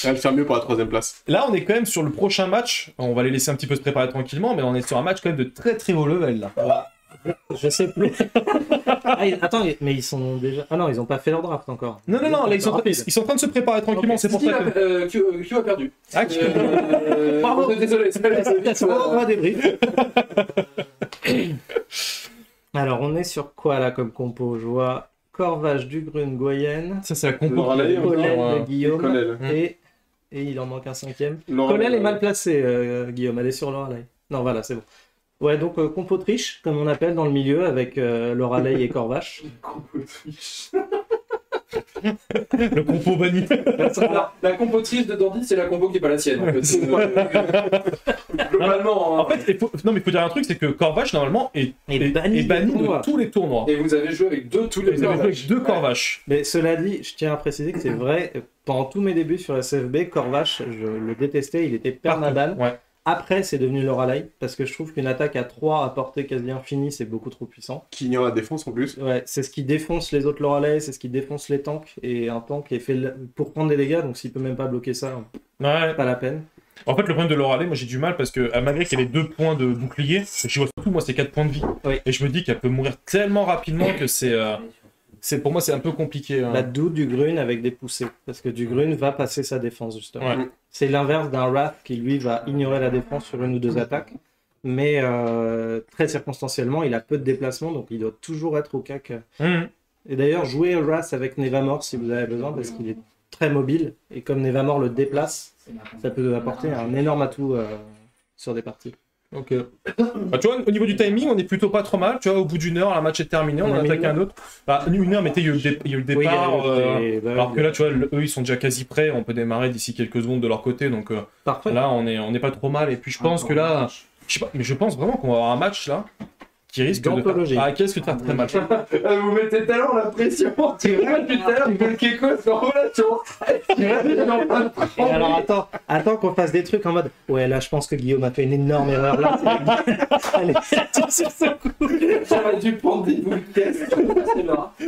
Elle va faire mieux pour la 3ème place. Là, on est quand même sur le prochain match. On va les laisser un petit peu se préparer tranquillement, mais on est sur un match quand même de très très haut level là. Je sais plus. Attends, mais ils sont déjà. Ah non, ils ont pas fait leur draft encore. Non, là, ils sont en train de se préparer tranquillement, c'est pour ça que... Q a perdu. Ah, Bravo. Désolé, On va débrief. Alors, on est sur quoi là comme compo? Je vois Corvache, Dugrune, Goyenne. Ça, c'est la compo. Loralay, Colel ouais. de Guillaume. Colel. Et il en manque un 5e. Loralay, Colel est mal placé, Guillaume. Elle est sur Loralay. Non, voilà, c'est bon. Ouais, donc compo triche, comme on appelle dans le milieu, avec Loralay et Corvache. Le compo banni. La compo triche de Dandy, c'est la compo qui est pas la sienne. En fait. Globalement. En fait, il faut dire un truc, c'est que Corvache, normalement, est banni de tous les tournois. Et vous avez joué avec deux Corvaches. Mais cela dit, je tiens à préciser que c'est vrai, pendant tous mes débuts sur SFB, Corvache, je le détestais, il était permaban. Ouais. Après, c'est devenu Loralay, parce que je trouve qu'une attaque à 3 à portée quasi infinie, c'est beaucoup trop puissant. Qui ignore la défense en plus. Ouais, c'est ce qui défonce les autres Loralay, c'est ce qui défonce les tanks, et un tank est fait pour prendre des dégâts, donc s'il peut même pas bloquer ça, Ouais. pas la peine. En fait, le problème de Loralay, moi j'ai du mal parce que malgré qu'elle ait 2 points de bouclier, je vois surtout, moi c'est 4 points de vie. Oui. Et je me dis qu'elle peut mourir tellement rapidement que pour moi c'est un peu compliqué. La Doux du Grune avec des poussées, parce que du Grune va passer sa défense justement. Ouais. C'est l'inverse d'un Wrath qui lui va ignorer la défense sur 1 ou 2 attaques, mais très circonstanciellement il a peu de déplacement, donc il doit toujours être au cac. Et d'ailleurs jouez Wrath avec Nevamor si vous avez besoin, parce qu'il est très mobile, et comme Nevamor le déplace, ça peut apporter un énorme atout sur des parties. Donc, bah, tu vois, au niveau du timing, on est plutôt pas trop mal. Tu vois, au bout d'1 heure, la match est terminée, on a attaqué un autre. Bah, 1 heure, mais il y a eu le départ. Alors que là, tu vois, eux, ils sont déjà quasi prêts. On peut démarrer d'ici quelques secondes de leur côté. Donc là, on est pas trop mal. Et puis, je pense que là, je sais pas, mais je pense vraiment qu'on va avoir un match là qui risque de faire... qui risque de faire très mal. Vous mettez tellement la pression. Tu vois, depuis tout à l'heure, il veut le Keko sur relation. Et alors attends qu'on fasse des trucs en mode ouais, là je pense que Guillaume a fait une énorme erreur là. Allez, sur ce coup. J'aurais dû prendre des boules de caisse.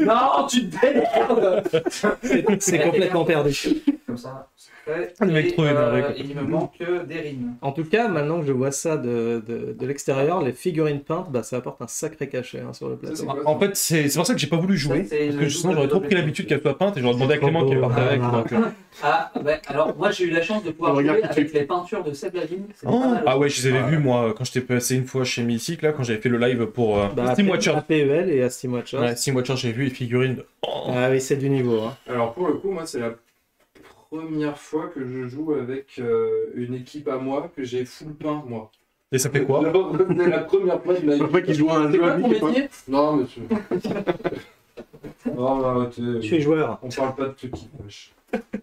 Non, tu te démerdes. C'est complètement perdu. Comme ça, c'est fait. Le mec trop énervé, quoi. Il me manque Derin. En tout cas, maintenant que je vois ça de l'extérieur, les figurines peintes, bah, ça apporte un sacré cachet sur le plateau. En fait, c'est pour ça que j'ai pas voulu jouer. Parce que sinon, j'aurais trop pris l'habitude qu'elle soit peinte et j'aurais demandé à Clément qu'elle parte avec. Ah, bah, alors moi j'ai eu la chance de pouvoir jouer avec les peintures de Seb Lavine. Ah ouais, je les avais vus moi quand j'étais passé une fois chez Mythic, là, quand j'avais fait le live pour Steam Watcher. À PEL et à Steam Watcher. Ouais, Steam Watcher, j'ai vu les figurines. Ah oui, c'est du niveau. Hein. Alors pour le coup, moi c'est la première fois que je joue avec une équipe à moi que j'ai full peint moi. Et ça fait quoi? C'est la première fois de ma vie. Après qu'il joue à un jeu à ton métier? Non, monsieur. Non, bah, arrêtez. Je suis joueur. On parle pas de trucs qui fâchent.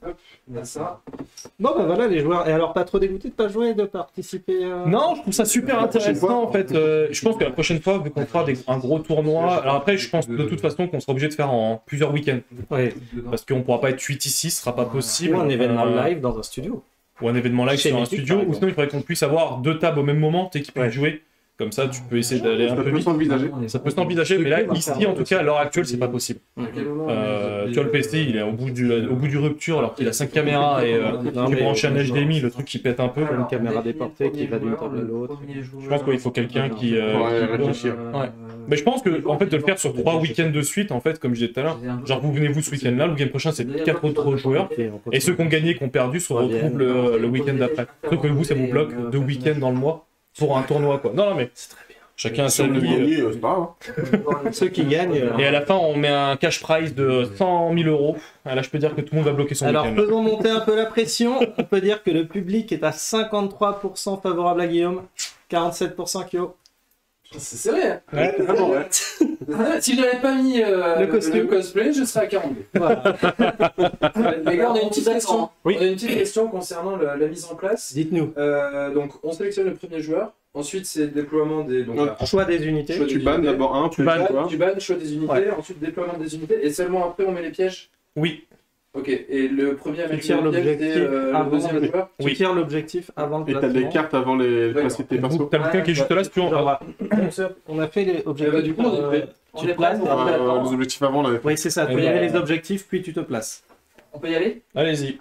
Hop, on a ça. Bon bah voilà les joueurs. Et alors pas trop dégoûté de pas jouer, de participer Non, je trouve ça super intéressant en fait. Je pense que la prochaine fois, vu qu'on fera un gros tournoi, alors après je pense de toute façon qu'on sera obligé de faire en plusieurs week-ends. Ouais. Parce qu'on pourra pas être 8 ici, ce sera pas possible. Ou un événement live dans un studio. Ou un événement live sur un studio, ou sinon il faudrait qu'on puisse avoir 2 tables au même moment, qui peuvent jouer. Comme ça, tu peux essayer d'aller un peu vite. Ça peut s'envisager, mais là, ici, en tout cas, à l'heure actuelle, c'est pas possible. Tu vois, le PC, il est au bout du rupture, alors qu'il a 5 caméras et tu branches un HDMI, le truc qui pète un peu. Une caméra déportée qui va d'une table à l'autre. Je pense qu'il faut quelqu'un qui... réfléchir. Ouais. Mais je pense que en fait de le faire sur 3 week-ends de suite, en fait, comme je disais tout à l'heure, genre vous venez ce week-end-là, le week-end prochain c'est 4 autres joueurs, et ceux qui ont gagné, qui ont perdu, se retrouvent le week-end d'après. Sauf que vous, ça vous bloque 2 week-ends dans le mois pour un tournoi, quoi. Non, mais c'est très bien. Chacun a sa vie. C'est pas grave. Ceux qui gagnent. Et à la fin, on met un cash prize de 100 000 euros. Là, je peux dire que tout le monde va bloquer son Alors, week-end. faisons monter un peu la pression. On peut dire que le public est à 53% favorable à Guillaume, 47% Kyo. C'est serré, hein. Ouais, vraiment, ouais. Si j'avais pas mis le cosplay, je serais à 42. Voilà. Les gars, on a une petite question. Oui. On a une petite question concernant la mise en place. Dites-nous. Donc, on sélectionne le premier joueur. Ensuite, c'est le déploiement des. Donc, Choix des unités. Choix Tu bannes d'abord un, tu bannes, choix des unités, Ouais. ensuite déploiement des unités, et seulement après on met les pièges. Oui. Ok, et le premier à Tu mettre tires le piège, l'objectif c'est le avant deuxième joueur. Tu tires l'objectif avant le Et t'as des placement. cartes avant les placer tes persos. T'as le bouquin qui est juste là, si tu en... Genre, on a fait les objectifs. bah, du coup, tu te places. Les objectifs avant, là. Oui, c'est ça. Tu Eh avais ben, les objectifs, puis tu te places. On peut y aller? Allez-y.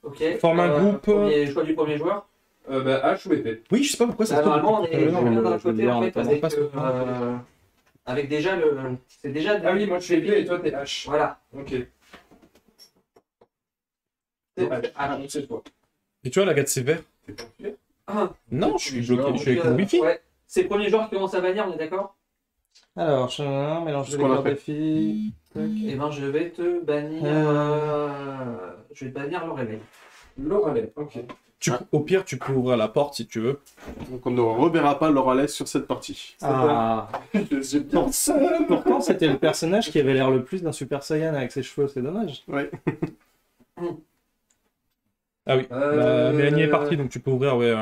Ok. Forme un groupe. Choix du premier joueur. H ou épée. Oui, je sais pas pourquoi ça se Normalement, on est non, chacun d'un je veux côté dire, en on fait est pas avec, pas sur- avec déjà le. C'est déjà. Ah oui, moi je suis épée et toi t'es H. Voilà. Ok. C'est H. Ah, donc c'est toi. Et tu vois, la gâte c'est vert. T'es portugais. Non, je suis bloqué, je suis avec Donc, mon wifi. ouais. C'est le premier joueur qui commence à bannir, on est d'accord? Alors, je mélange Ce les qu'on a corps fait. des filles. Eh ben, je vais te bannir. Je vais te bannir le réveil. Loralais, ok. Au pire, tu peux ouvrir la porte si tu veux. Donc on ne reverra pas Loralais sur cette partie. Ah, J'ai bien ça. pourtant, c'était le personnage qui avait l'air le plus d'un Super Saiyan avec ses cheveux, c'est dommage. Ouais. Ah oui. Mélanie est partie, donc tu peux ouvrir, ouais.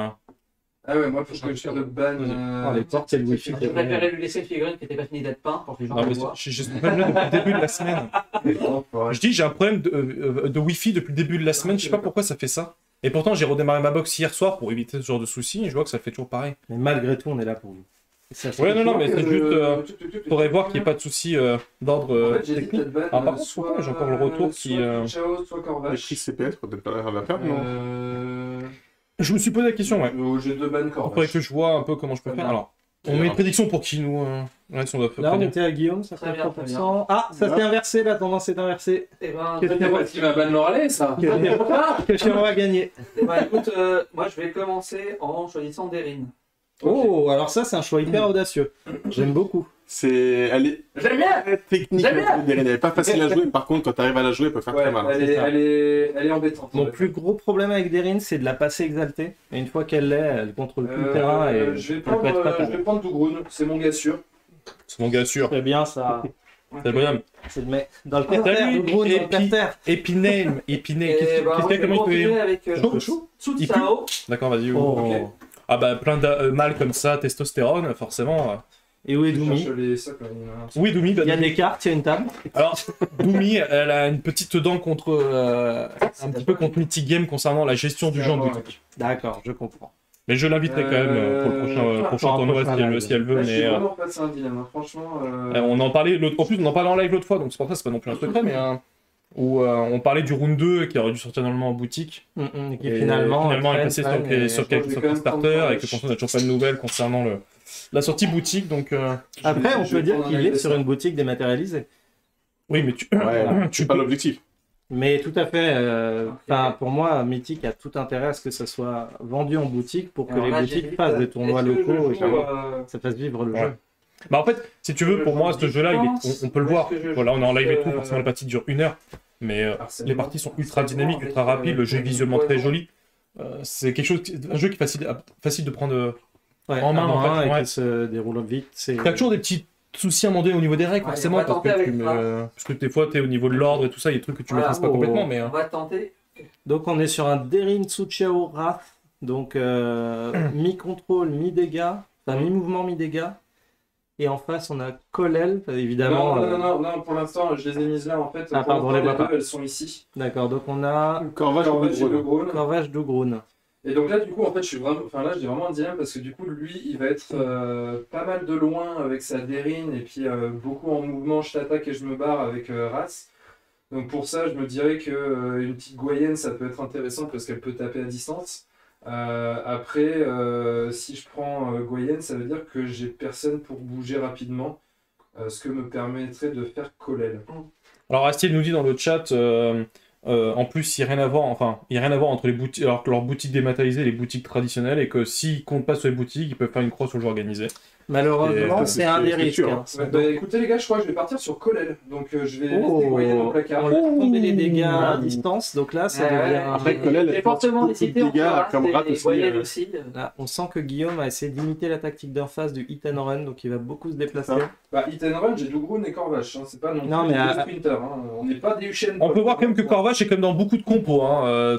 Ah ouais, moi faut que je te banne. Oh, les portes, c'est le wifi. Je préférais lui laisser le figurine qui n'était pas fini d'être peint pour que les gens Non, le mais voient. j'ai ce problème depuis le début de la semaine. Je dis, j'ai un problème de wifi depuis le début de la semaine, je sais pas pourquoi ça fait ça. Et pourtant, j'ai redémarré ma box hier soir pour éviter ce genre de soucis, et je vois que ça fait toujours pareil. Mais malgré tout, on est là pour vous. Et ça, Ouais, non, mais c'est juste, faudrait voir qu'il n'y ait pas de soucis d'ordre En fait, j'hésite technique. à te ban. Ah, par contre, pourquoi j'ai encore le retour qui, Soit Chao, soit Les Corvache. prix CPS, peut-être pas la perdre, non Je me suis posé la question, ouais. J'ai deux bannes Il faudrait Corvache. que je vois un peu comment je peux faire. Alors, on met une prédiction pour qui, nous ouais, si on doit Là, on prédire. était à Guillaume, ça Très fait bien, 3%. Ah, ça s'est inversé, la tendance est inversée. Eh ben, Qu'est-ce C'est parce qu'il m'a ban Loralais, ça. Quel on va gagner? eh ben, écoute, moi je vais commencer en choisissant Derin. Oh, alors ça, c'est un choix hyper audacieux. J'aime beaucoup. Elle est J'aime bien. très technique. J'aime bien. Elle n'est pas facile à jouer. Par contre, quand tu arrives à la jouer, elle peut faire Ouais, très mal. elle ça. est embêtante. Mon plus gros problème avec Derin, c'est de la passer exaltée. Et une fois qu'elle l'est, elle contrôle tout le terrain et je vais elle peut être fatale. prendre Dougroun, c'est mon gars sûr. C'est mon gars sûr. C'est bien ça. C'est bien. C'est le mec. Dans le terre, Salut, le gros dans et le puis- terre. Épinay, Et qu'est-ce ben, qu'il y a, je vais comment il continuer peut... avec Chaud. Il Tsutsao. D'accord, vas-y. Oh. Ok. Ah bah, plein de mal comme ça, testostérone, forcément. Et où est Je Doumi? cherche les sacs, là, il y en a un. Oui, Doumi, bah, Il y a des cartes, il y a une table. alors, Doumi, elle a une petite dent contre, un petit peu contre Mythic Game concernant la gestion du jeu en boutique. D'accord, je comprends. Mais je l'inviterai quand même pour le prochain pour un tournoi prochain live. si elle veut. Là, je suis Mais vraiment face à un dilemme, hein. Franchement. on en parlait, en plus on en parlait en live l'autre fois, donc c'est pour ça que c'est pas non plus un secret, mais où on parlait du round 2 qui aurait dû sortir normalement en boutique. Et qui Et finalement est passé sur quelques je vais quand même Kickstarter prendre et que pour l'instant on n'a toujours pas de nouvelles concernant la sortie boutique. Donc Après, on Je peut vais dire prendre un qu'il avis est de sur ça. une boutique dématérialisée. oui, mais tu Ouais, tu c'est pas peux- l'objectif. Mais tout à fait. Pour moi, Mythic a tout intérêt à ce que ça soit vendu en boutique pour que Alors les là, boutiques j'hésite. fassent des tournois Est-ce que je locaux et joue, que ça fasse vivre le Ouais. jeu. Bah en fait, si tu veux, pour moi, ce jeu-là, on peut le voir. Voilà, on est en live et tout, forcément la partie dure 1 heure. Mais les parties sont ultra dynamiques, ultra rapides, le jeu est visuellement très joli. C'est quelque chose, un jeu qui est facile de prendre Ouais, en main, à en fait, et ouais. qui se déroule vite. C'est T'as toujours des petits soucis à un moment donné au niveau des règles, Ouais, forcément, on va parce tenter que, avec Raph. parce que des fois, t'es au niveau de l'ordre et tout ça, il y a des trucs que tu Voilà, maîtrises pas oh. complètement, mais... On va tenter. Donc on est sur un Derin Tsuchiao Wrath, donc mi-contrôle, mi-dégâts, enfin mi-mouvement, mi-dégâts. Et en face on a Kolel, évidemment. Non, pour l'instant, je les ai mises là en fait. Ah, Pour pardon, l'instant, les vois pas. deux, elles sont ici. D'accord, donc on a Corvache ou Corvache et Dougroun. Dougroun. Corvache Dougroun. Et donc là, du coup, en fait, je suis vraiment, enfin là, j'ai vraiment un dilemme parce que du coup, lui, il va être pas mal de loin avec sa Derine et puis beaucoup en mouvement, je t'attaque et je me barre avec Ras. Donc pour ça, je me dirais que une petite Goyenne, ça peut être intéressant parce qu'elle peut taper à distance. Après, si je prends Goyenne, ça veut dire que j'ai personne pour bouger rapidement, ce que me permettrait de faire Kolel. Alors Astiel nous dit dans le chat, en plus, il n'y a rien à voir, entre les boutiques, alors que leurs boutiques dématérialisées et les boutiques traditionnelles, et que s'ils comptent pas sur les boutiques, ils peuvent faire une croix sur le jeu organisé. Malheureusement, Et, c'est un des risques. sûr, hein. Ouais, bah, écoutez les gars, je crois que je vais partir sur Kolel. Donc je vais Oh, laisser Goyenne au placard. on laisse tomber les dégâts à distance, donc là ça devient... Après, Kolel, elle J'ai fait fortement beaucoup de hésité entre dégâts, Ras comme Rat et aussi, Goyenne aussi. Là, on sent que Guillaume a essayé d'imiter la tactique d'en face du hit and run, donc il va beaucoup se déplacer. Bah, Hit and Run, j'ai Dougroun et Corvache, hein. C'est pas non, Non, plus mais des à- sprinters, hein. On n'est pas des Usain On Bolt, peut voir quand même que hein. Corvache est comme dans beaucoup de compos,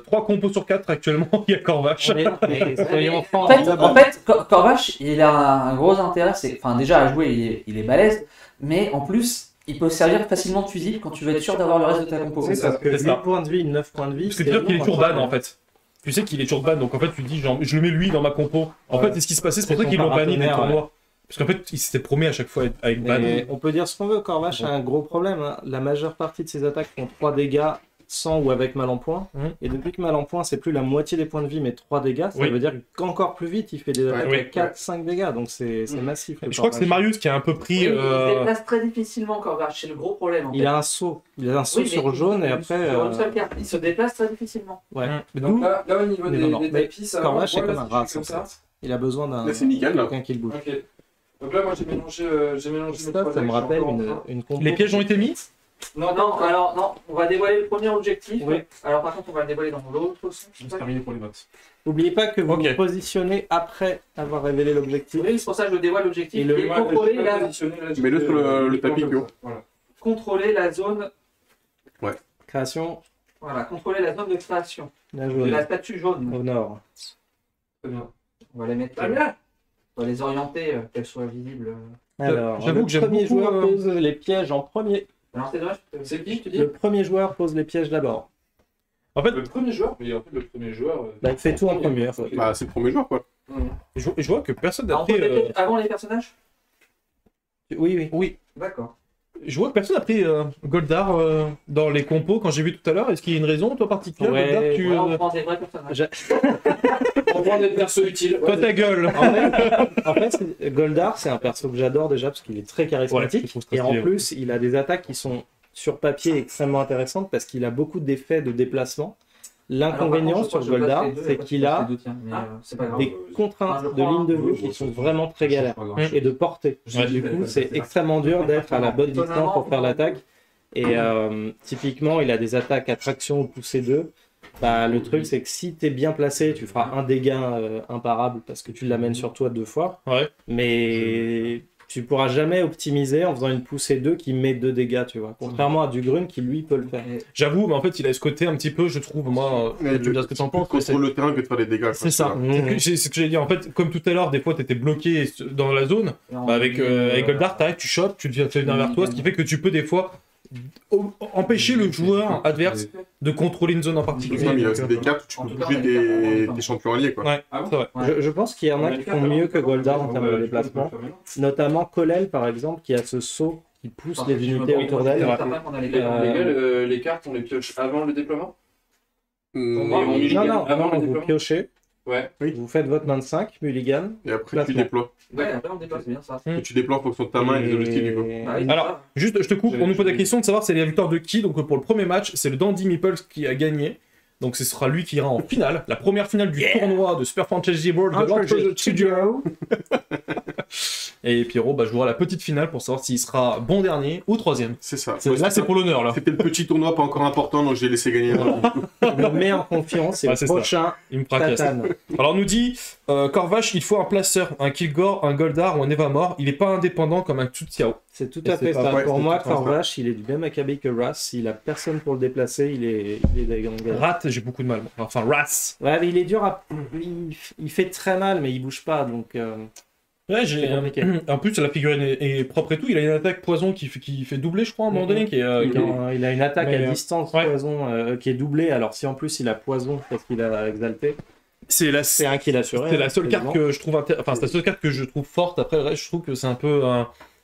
3 compos sur 4 actuellement, il y a Corvache. Mais soyons francs, En fait, Corvache, il a un gros intérêt, c'est, enfin déjà à jouer, il est balèze, mais en plus, il peut servir facilement de fusible quand tu veux être sûr d'avoir le reste de ta compo. C'est parce que C'est ça. 8 points de vie, 9 points de vie. Parce que tu sais qu'il est toujours ban en fait. Tu sais qu'il est toujours ban, donc en fait tu dis genre, je le mets lui dans ma compo. En Ouais. fait, c'est ce qui se passait, c'est pour C'est ça qu'ils son l'ont banni des paratonnerre, tournois. Parce qu'en fait, il s'était promis à chaque fois avec ban. Mais on peut dire ce qu'on veut, Corvache a un gros problème. Hein. La majeure partie de ses attaques font 3 dégâts sans ou avec mal en point. Mhm. Et depuis que mal en point, c'est plus la moitié des points de vie, mais 3 dégâts, ça Oui. veut dire qu'encore plus vite, il fait des attaques oui. à 4-5 dégâts. Donc c'est massif. le Je crois que c'est Corvash. Marius qui a un peu pris. Oui, il se déplace très difficilement, Corvash. C'est le gros problème. En fait. Il a un saut. Il a un saut Oui, mais sur jaune et après. Sur une seule carte. Il se déplace très difficilement. Ouais. Mais Donc d'où- là, au niveau Mais des, non, des mais tapis, ça Corvash, c'est voilà, comme un c'est rat, comme en ça. fait. Il a besoin d'un. Là, c'est nickel, là. quelqu'un qui le bouge. Ok. Donc là, moi j'ai mélangé mes Ça, trois ça me decks, je suis rappelle encore en train. une combo. Les pièges ont été mis. Non, alors non, on va dévoiler le premier objectif. Oui. Alors par contre, on va le dévoiler dans l'autre sens. C'est terminé pour les votes. N'oubliez pas que vous Ok. vous positionnez après avoir révélé l'objectif. Oui, c'est pour ça que je dévoile l'objectif. Et le- Et Ouais, contrôler, je vais la... positionner, là, je Mets-le vais- sur le je vais tapis, comme Pio. ça, voilà. contrôler la zone. Création, Voilà, contrôler la zone de création. la De jaune. la statue jaune. Au nord. Très bien. On va les mettre. Très bien. On va les orienter, qu'elles soient visibles. Alors, J'avoue le que j'aime premier beaucoup, joueur pose les pièges en premier. Alors c'est dommage. C'est qui, tu dis Le premier joueur pose les pièges d'abord. En fait, Le premier joueur. Mais en fait, le premier joueur. Bah, il fait tout en premier. Bah, c'est le premier joueur, quoi. je vois que personne n'a Alors, on pris. pose les pièges avant les personnages. Oui, oui. Oui. D'accord. Je vois que personne n'a pris Goldar dans les compos quand j'ai vu tout à l'heure. Est-ce qu'il y a une raison, toi, particulière, Ouais. Goldar, que tu... Voilà, on prend des vrais personnages. On prend des persos utiles. Toi, ta gueule. En fait, Goldar, c'est un perso que j'adore déjà parce qu'il est très Ouais, charismatique. je trouve très Et en stylé, ouais. plus, il a des attaques qui sont sur papier extrêmement intéressantes parce qu'il a beaucoup d'effets de déplacement. L'inconvénient Alors, par contre, sur je crois que je Goldar, passe les deux, c'est parce que qu'il je a passe les deux tiens, mais, c'est pas grave. des contraintes je de prends ligne de un. vue qui sont vraiment très galères et de portée. Ouais. Du coup, c'est extrêmement dur d'être à la bonne distance pour faire l'attaque. Et typiquement, il a des attaques à traction ou poussée 2. Bah, le truc, c'est que si tu es bien placé, tu feras un dégât imparable parce que tu l'amènes sur toi 2 fois. Ouais. Mais tu pourras jamais optimiser en faisant une poussée 2 qui met 2 dégâts, tu vois. Contrairement à Dugrun qui lui peut le faire. J'avoue, mais en fait, il a ce côté un petit peu, je trouve, moi, tu me dis ce que tu en penses. mais c'est- Contrôle le terrain que de faire des dégâts. quoi. C'est ça. C'est ce que j'ai dit. En fait, comme tout à l'heure, des fois, tu étais bloqué dans la zone. Et on- Bah, avec Goldar, t'arrives, tu chopes, tu le fais venir vers toi, ce qui fait que tu peux des fois empêcher le joueur adverse de contrôler une zone en Donc, particulier. il y a Donc, aussi des cartes où tu En peux tout cas, bouger on est des champions alliés, quoi. Ouais, Ah bon c'est vrai. Ouais. Je pense qu'il y en a qui font mieux que Goldar en termes de déplacement. Notamment Kolel, par exemple, qui a ce saut qui pousse Parce les que je me unités trompe, autour c'est d'elle. certain qu'on a les Les, deux. les cartes, on les pioche avant le déploiement Hum, Ouais, on Non, mulligan non, avant le vous déploiement. piochez, Ouais. vous faites votre 25, mulligan. Et après, tu Placement. déploies. Ouais, après on déplace bien ça. Et tu déploies en fonction de ta main et des objectifs, du coup. Ah oui, Alors, juste, je te coupe, on nous pose la question de savoir c'est la victoire de qui. Donc, pour le premier match, c'est le Dandy Meeples qui a gagné. Donc, ce sera lui qui ira en finale, la première finale du tournoi de Super Fantasy World de l'Entre Studio. Et Pierrot bah, jouera la petite finale pour savoir s'il sera bon dernier ou troisième. C'est ça. Là, c'est pour l'honneur, là. C'était le petit tournoi pas encore important, donc j'ai laissé gagner. Je me mets en confiance et Ouais, le c'est ça. prochain, Il me fracasse. Tatane. Alors, on nous dit Corvash, il faut un placeur, un Kilgore, un Goldar ou un Evamore. Il n'est pas indépendant comme un Tsutsiao. C'est tout Et à c'est fait pas ça. vrai, Pour c'est moi, tout à fait Corvash, il est du même acabit que Ras. Il a personne pour le déplacer, il est dégangé. Rat, j'ai beaucoup de mal. Enfin, Ras. Ouais, mais il est dur à. Il fait très mal, mais il bouge pas, donc. Ouais, j'ai. C'est compliqué. En plus, la figurine est propre et tout. Il a une attaque poison qui fait doubler, je crois, à un moment donné. Qui est, qui est- Il a une attaque Mais, à distance ouais. poison qui est doublée. Alors, si en plus il a poison parce qu'il a exalté, C'est la, c'est un qu'il assuré. c'est la seule carte que je trouve enfin, c'est la seule carte que je trouve forte. Après, le reste, je trouve que c'est un peu.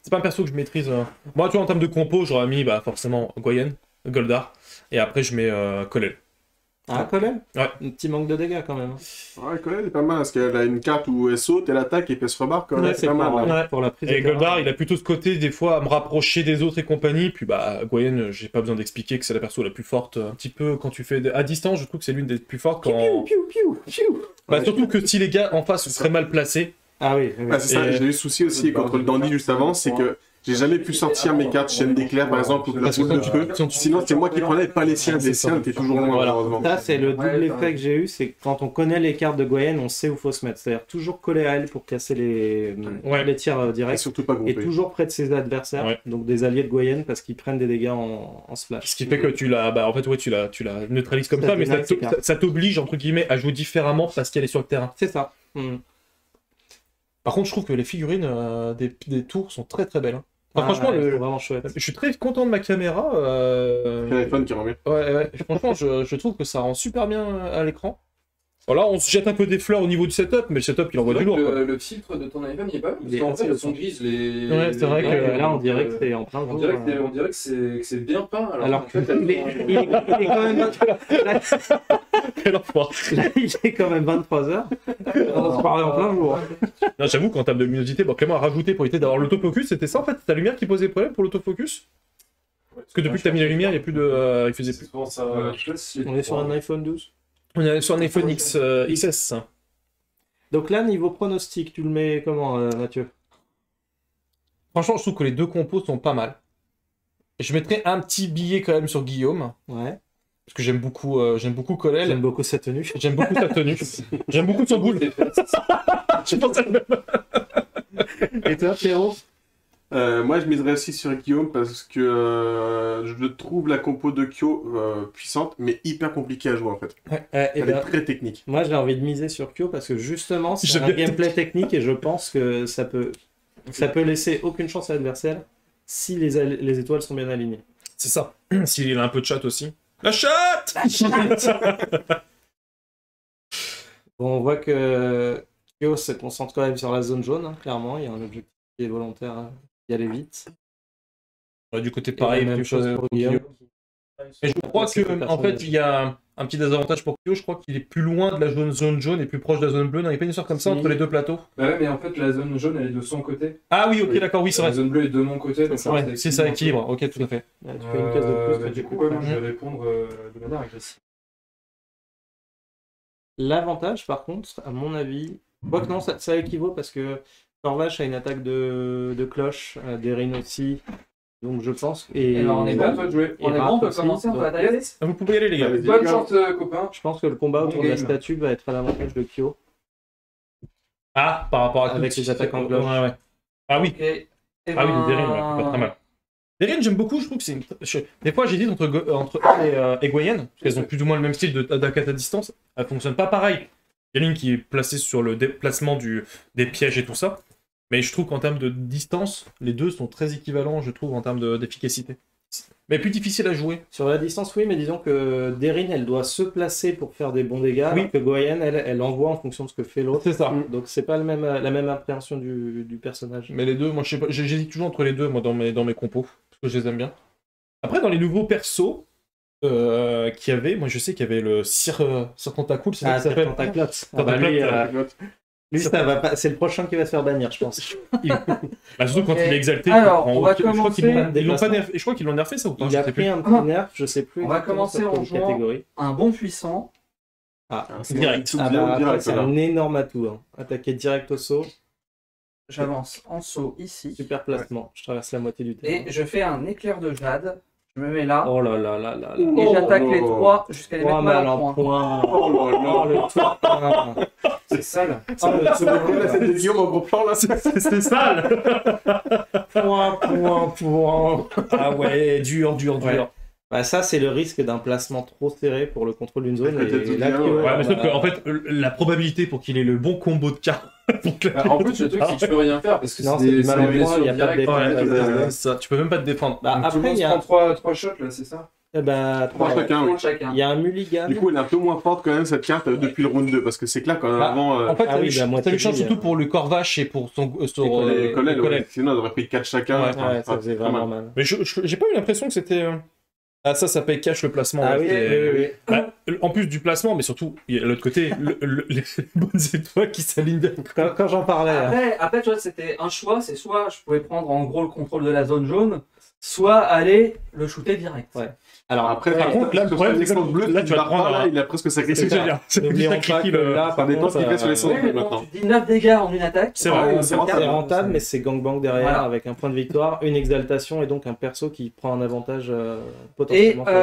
C'est pas un perso que je maîtrise. Moi, tu vois, en termes de compo, j'aurais mis forcément Goyen, Goldar. Et après, je mets Kolel. Ah, Colin Ouais. Un petit manque de dégâts quand même. Ouais, quand même, elle est pas mal, parce qu'elle a une carte où elle saute, elle attaque et puis elle se remarque. Ouais, C'est pas mal. pour, là. Ouais. pour la prise Et de terrain. Goldar, il a plutôt ce côté, des fois, à me rapprocher des autres et compagnie. Puis, Goyen, j'ai pas besoin d'expliquer que c'est la perso la plus forte. Un petit peu, quand tu fais. À distance, je trouve que c'est l'une des plus fortes. Quand... Piou, piou, piou, piou. Bah, surtout que si les gars en face seraient mal placés. Ah oui, oui. Ah, c'est ça, Et- j'ai eu souci aussi contre le Dandy juste avant, c'est que j'ai jamais pu sortir mes cartes chaîne d'éclair par exemple ou de la Parce que boule de quand tu feu. peux- Sinon c'est moi qui prenais pas les siens, C'est les ça. siens étaient toujours loin Voilà. malheureusement. Ça, c'est le double Ouais, effet que j'ai eu, c'est que quand on connaît les cartes de Goyen, on sait où faut se mettre. C'est-à-dire toujours coller à elle pour casser Ouais. les tirs Et directs. surtout pas Et groupé. toujours près de ses adversaires, Ouais. donc des alliés de Goyen, parce qu'ils prennent des dégâts en splash. Ce qui fait que tu la, en fait, ouais, tu la neutralises comme Ça ça, mais dénate ses cartes. ça t'oblige entre guillemets à jouer différemment parce qu'elle est sur le terrain. C'est ça. Par contre, je trouve que les figurines des tours sont très très belles. Hein. Enfin, Ah, franchement, c'est vraiment chouette. je suis très content de ma caméra. C'est l'iPhone qui rend bien. Ouais, franchement, je trouve que ça rend super bien à l'écran. Voilà, on se jette un peu des fleurs au niveau du setup, mais le setup, il envoie du lourd. Le filtre de ton iPhone, il est pas mal. Parce qu'en fait, elles sont grises. Ouais, c'est vrai que là, on dirait que c'est en plein On jour. dirait que c'est bien peint. Alors qu'en fait, il est quand même Quel enfoiré. là, il est quand même 23h. On se parlait en plein jour. Non, j'avoue qu'en termes de luminosité, bon, Clément a rajouté pour éviter d'avoir l'autofocus, c'était ça en fait, ta lumière qui posait problème pour l'autofocus? Parce que depuis que t'as mis la lumière, il n'y a plus de. Il faisait plus. On est sur un iPhone 12. On est sur un iPhone XS. Donc là, niveau pronostic, tu le mets comment, Mathieu? Franchement, je trouve que les deux compos sont pas mal. Je mettrais un petit billet quand même sur Guillaume, Ouais. parce que j'aime beaucoup Colel. J'aime beaucoup sa tenue. J'aime beaucoup sa tenue. J'aime beaucoup son boule. Je pense à le même. Et toi, Pierrot? Moi, je miserais aussi sur Guillaume parce que je trouve la compo de Kyo puissante, mais hyper compliquée à jouer en fait. Et Elle est très technique. moi, j'ai envie de miser sur Kyo parce que justement, c'est J'aime un bien. gameplay technique et je pense que ça peut laisser aucune chance à l'adversaire si les étoiles sont bien alignées. C'est ça. S'il a un peu de chat aussi. La chatte. Bon, on voit que Kyo se concentre quand même sur la zone jaune, hein, clairement. Il y a un objectif qui est volontaire d'y aller vite. Ouais, du côté Et pareil, la même chose pour Guillaume. Et je crois que en fait, il y a un petit désavantage pour Kyo. Je crois qu'il est plus loin de la zone jaune et plus proche de la zone bleue. Non, il n'y a pas une histoire comme ça Si. entre les deux plateaux. Bah ouais, mais en fait, la zone jaune, elle est de son côté. Ah oui, ok, d'accord, oui, c'est La vrai. zone bleue est de mon côté. donc Ouais, c'est ça, équilibre. Ok, tout à fait. Là, tu fais une case de plus. Bah, du coup, ouais, moi, je vais répondre de manière agressive. L'avantage, par contre, à mon avis, quoique non, ça équivaut parce que Corvache a une attaque de cloche, Derin aussi, donc je pense. Et alors, on est C'est à toi de jouer. On est bon, on peut commencer, on peut attaquer. Ah, vous pouvez y aller, les gars. Allez-y. Bonne chance, copain. je pense que le combat autour de la Bon game. statue va être à l'avantage de Kyo. Ah, par rapport à Avec tout. les attaques en cloche. Ouais, ouais. Ah oui. Ok. Eh Ah oui, ben, Derin, ouais, pas très mal. Derin, j'aime beaucoup, je trouve que c'est des fois, j'hésite entre elle et Gwen, parce qu'elles ont plus ou moins le même style d'attaque à distance. Elles fonctionnent pas pareil. Il y a l'une qui est placée sur le déplacement des pièges et tout ça. Mais je trouve qu'en termes de distance, les deux sont très équivalents, je trouve, en termes d'efficacité. Mais plus difficile à jouer. Sur la distance, oui, mais disons que Derin, elle doit se placer pour faire des bons dégâts, Oui. alors que Goyen, elle envoie en fonction de ce que fait l'autre. C'est ça. Donc c'est pas la même appréhension du personnage. Mais les deux, moi, je sais pas, j'hésite toujours entre les deux, moi, dans mes compos, parce que je les aime bien. Après, dans les nouveaux persos qu'il y avait, moi, je sais qu'il y avait le Sir Tentacool, c'est ça Ah, qui c'est s'appelle. Tentaclote. Tentaclote, Lui, ça va pas... c'est le prochain qui va se faire bannir, je pense. Bah, surtout quand Ok. il est exalté. Alors, en on haut, va je crois commencer- qu'ils l'ont pas Déplacement. nerfé. Je crois qu'ils l'ont nerfé, ça ou pas? Il Je a sais pris plus. un petit nerf, je sais plus. On va exactement commencer sur en quelle jouant. catégorie. Un bon puissant. Ah, Direct. Ah bah, après, c'est un énorme atout. Hein. Attaquer direct au saut, J'avance en saut ici. super placement. Je traverse la moitié du terrain. Et je fais un éclair de jade. Je me mets là. Oh là là là là là. Et j'attaque les Oh. trois jusqu'à les mettre 3 mal mal en en point. point. Oh le tour. C'est sale. Oh le tour. La scène de Guillaume en gros plan là, C'est sale. Point. Ah ouais, dur. Ouais. Bah, ça, c'est le risque d'un placement trop serré pour le contrôle d'une zone. Peut-être Et bien, là, ouais. Ouais, mais sauf qu'en fait, la probabilité pour qu'il ait le bon combo de cartes. En plus, le truc, c'est que tu peux rien faire parce que Non, c'est c'est des du mal en point, blessures il y a pas de directes. défense. ça, tu peux même pas te défendre. Bah, Donc, tout le après, monde il y se a, prend 3 shots là, c'est ça? bah, Trois chacun, oui. Chacun. il y a un mulligan. Du coup, elle est un peu moins forte quand même cette carte depuis le round 2 parce que c'est clair quand même Bah, avant. En fait, Ah ça, oui, lui, bah, moi, ça lui tu change dis, surtout pour le Corvache et pour son les collègues, Colel. sinon on aurait pris 4 chacun. Ouais, Enfin, Ouais, ça faisait pas mal. vraiment mal. Mais j'ai pas eu l'impression que c'était. Ah, ça paye cash le placement. Ah ouais, oui, c'est- oui. Bah, en plus du placement, mais surtout, il y a l'autre côté, les bonnes étoiles qui s'alignent bien. Quand j'en parlais, Après, tu vois, c'était un choix. C'est soit je pouvais prendre en gros le contrôle de la zone jaune, soit aller le shooter direct. Ouais. Alors Après, Par contre, là, le problème, c'est que l'essence bleue, là, tu vas te prendre là, un- il a presque C'est sacrifié. ce que je veux dire. C'est n'oublions lui qui pas que le- là, Ça par dépend contre, ce qu'il fait sur les sons. Oui, mais bon, maintenant. tu dis 9 dégâts en une attaque. C'est vrai, c'est c'est rentable, mais c'est gangbang derrière Voilà. avec un point de victoire, une exaltation et donc un perso qui prend un avantage Et potentiellement. sur les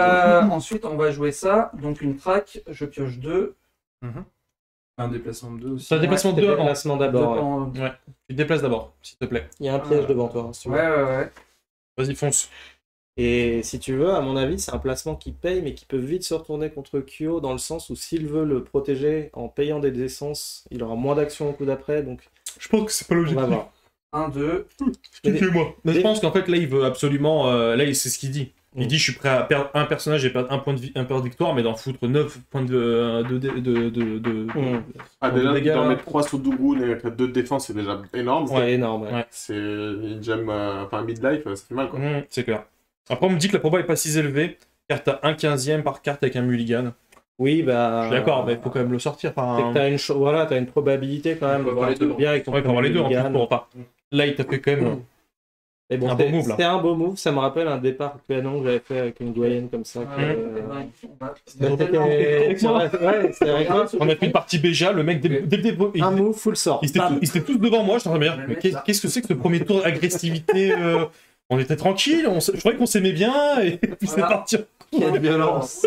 autres. ensuite, on va jouer ça. Donc une track, je pioche 2. Un déplacement de 2 aussi. C'est un déplacement de C'est 2 le avant. déplacement d'abord. ouais. Ouais. Tu te déplaces d'abord, s'il te plaît. Il y a un piège devant toi. hein, si tu veux. Ouais. Vas-y, fonce. Et si tu veux, à mon avis, c'est un placement qui paye, mais qui peut vite se retourner contre Kyo, dans le sens où s'il veut le protéger en payant des essences, il aura moins d'action au coup d'après, donc Je pense que c'est pas on logique. va voir. 1, 2. Moi. Mais je pense qu'en fait, là, il veut absolument. Là, c'est ce qu'il dit. Il dit je suis prêt à perdre un personnage et perdre un point de victoire, mais d'en foutre 9 points de déjà, d'en mettre 3 sur Dougoun et 2 de défense, c'est déjà énorme. C'est énorme. Ouais. C'est une gemme, enfin midlife, ça fait mal quoi. C'est clair. Après, on me dit que la proba est pas si élevée, car t'as un 15e par carte avec un mulligan. Oui, bah. Je suis d'accord, mais il faut quand même le sortir par un. T'as une probabilité quand même de voir les deux bien avec ton pour avoir les deux en plus pour pas. Là, il t'a fait quand même. Et bon, c'était un beau move, ça me rappelle un départ canon que j'avais fait avec une doyenne comme ça. On a fait une partie Béja, le mec dès le début. Un move full sort. Ils étaient tous devant moi, je me dire, mais qu'est-ce que c'est que ce premier tour d'agressivité On était tranquille, je croyais qu'on s'aimait bien, et puis c'est parti. Quelle violence.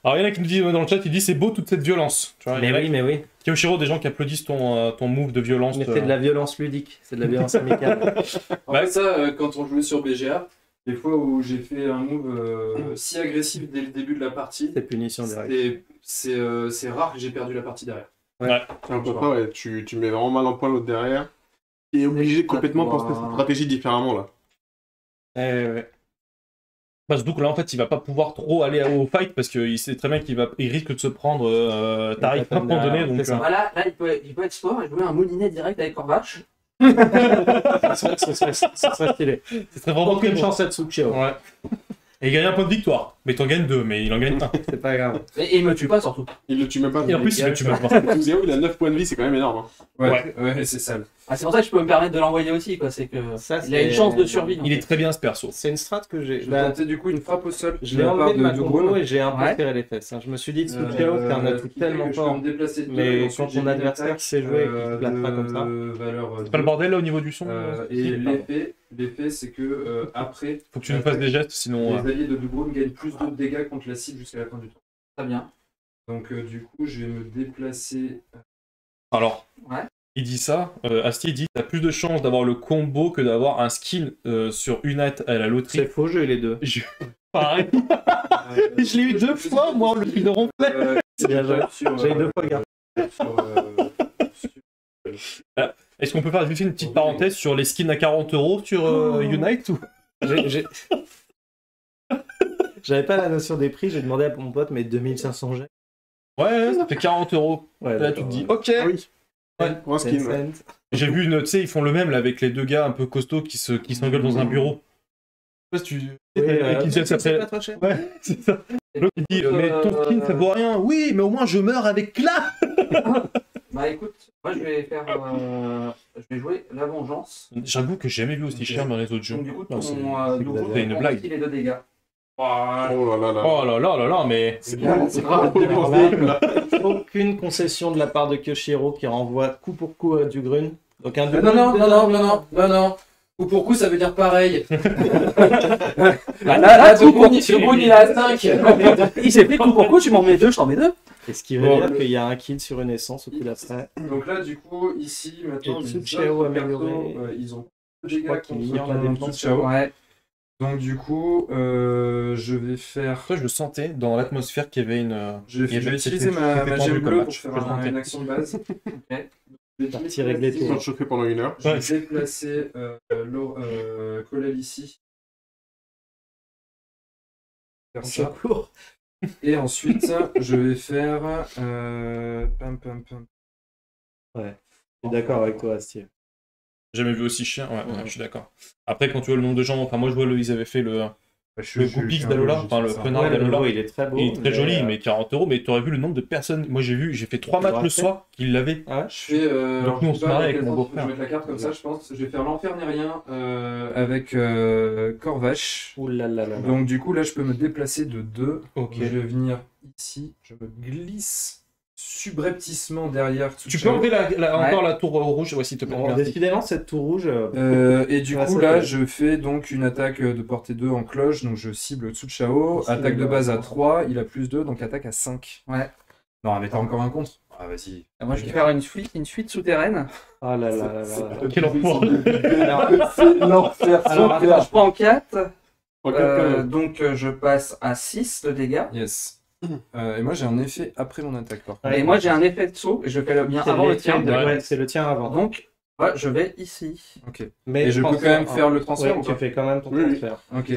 Alors il y en a qui nous disent dans le chat, il dit c'est beau toute cette violence. Tu vois, mais oui. Kyoshiro, des gens qui applaudissent ton move de violence. Mais c'est de la violence ludique, c'est de la violence amicale. En fait, ça, quand on jouait sur BGA, les fois où j'ai fait un move si agressif dès le début de la partie, c'est punition directe. C'est rare que j'ai perdu la partie derrière. Ouais. Tu mets vraiment mal en point l'autre derrière. Tu es obligé de complètement penser cette stratégie différemment là. Ouais. Parce que là en fait il va pas pouvoir trop aller au fight parce qu'il sait très bien qu'il risque de se prendre tarif à un moment donné. Donc, là il peut être sport et jouer un moulinet direct avec Corvache. Ça serait stylé. Ce serait vraiment aucune chance à Tsuchiyo. Ouais. Et il gagne un point de victoire. Mais t'en gagnes 2, mais il en gagne 1. C'est pas grave. Et il me tue pas surtout. Il le tue même pas. Et en plus il le tue même pas. Tsuchiyo il a 9 points de vie, c'est quand même énorme. Ouais, c'est sale. C'est pour ça que je peux me permettre de l'envoyer aussi, quoi. C'est que il a une chance de survie. Il est très bien ce perso. C'est une strat que j'ai. Je vais tenter du coup une frappe au sol. Je l'ai enlevé de ma combo et j'ai un peu serré les fesses. Je me suis dit, Tsuchiyo c'est un atout tellement fort. Mais quand ton adversaire sait jouer et qu'il te place pas comme ça. C'est pas le bordel là au niveau du son. Et l'effet c'est que après. Faut que tu nous fasses des gestes sinon. Les alliés de Dougoun gagnent plus de dégâts contre la cible jusqu'à la fin du tour. Très bien. Donc du coup je vais me déplacer. Alors. Ouais. Il dit ça, Asti dit t'as plus de chances d'avoir le combo que d'avoir un skin sur Unite à la loterie. C'est faux, j'ai eu les deux. Pareil. Je l'ai eu 2 fois, moi, le prix de ronflet. J'ai eu 2 fois, gars. Est-ce qu'on peut faire juste une petite parenthèse sur les skins à 40 € sur Unite ou... J'avais pas la notion des prix, j'ai demandé à mon pote, mais 2500 jets. Ouais, ça fait 40 €. Ouais, là, tu te dis, ok. Oui. Ouais, pour un skin. Ouais. J'ai vu tu sais, ils font le même là avec les 2 gars un peu costauds qui s'engueulent dans un bureau. Je sais pas si tu. C'est pas trop cher. Ouais, c'est ça. L'autre il dit, mais ton skin ça vaut rien. Oui, mais au moins je meurs avec là. Bah écoute, moi je vais faire. Je vais jouer la vengeance. J'avoue que j'ai jamais vu aussi cher dans les autres jeux. Donc du coup, c'est une blague. Il est 2 dégâts. Oh là là. Oh là là, mais. C'est grave démorphé. Aucune concession de la part de Kyoshiro qui renvoie coup pour coup à du Grun. Donc un Non. Coup pour coup, ça veut dire pareil. Là, Dougoun, il a 5. Il s'est pris coup pour coup, tu m'en mets 2, je t'en mets 2. Et ce qui veut dire qu'il y a un kill sur une essence au coup d'après. Donc là, du coup, ici, maintenant, Tsuchiyo amélioré. Ils ont Je crois qu'il ignore la défense. Ouais. Donc du coup, je vais faire... Toi, je le sentais dans l'atmosphère qu'il y avait une... Je vais utiliser ma gemme bleue pour faire une action de base. Partie réglée tout. Ils ont chauffé pendant 1 heure. Je vais déplacer Colal ici. Faire ça. Et ensuite, je vais faire... Ouais, je suis d'accord avec toi, Astier. J'ai jamais vu aussi chien, ouais, je suis d'accord. Après, quand tu vois le nombre de gens, enfin moi je vois, ils avaient fait le Goupix d'Alola, enfin le Prenard d'Alola. Il est très beau. Il est très joli, mais 40 €, mais tu aurais vu le nombre de personnes. Moi j'ai fait 3 matchs le soir qu'ils l'avaient. Je fais. Donc nous on se marrait avec mon beau-frère. Je vais mettre la carte comme ça, je pense. Je vais faire l'enfer ni rien avec Corvache. Ouh là là là. Donc du coup là je peux me déplacer de 2. Ok. Je vais venir ici, je me glisse subrepticement derrière. Tu peux enlever encore la tour rouge, ouais, s'il te plaît. Décidément, cette tour rouge. Et du coup, là, je fais donc une attaque de portée 2 en cloche. Donc, je cible Tsuchao. Attaque de base à 3. Il a plus 2, donc attaque à 5. Ouais. Non, mais t'as encore un contre. Ah, vas-y. Moi, je vais faire une fuite souterraine. Ah là là là là. Quel enfoiré. L'enfer. Alors, je prends 4. Donc, je passe à 6 de dégâts. Yes. Et moi j'ai un effet après mon attaque par contre. Et moi j'ai un effet de saut et je fais le mien avant le tien. Ouais, c'est le tien avant. Donc Ouais, je vais ici. Ok. Mais Et je peux quand même faire le transfert ou tu pas? fais quand même ton Oui, oui. transfert. Ok.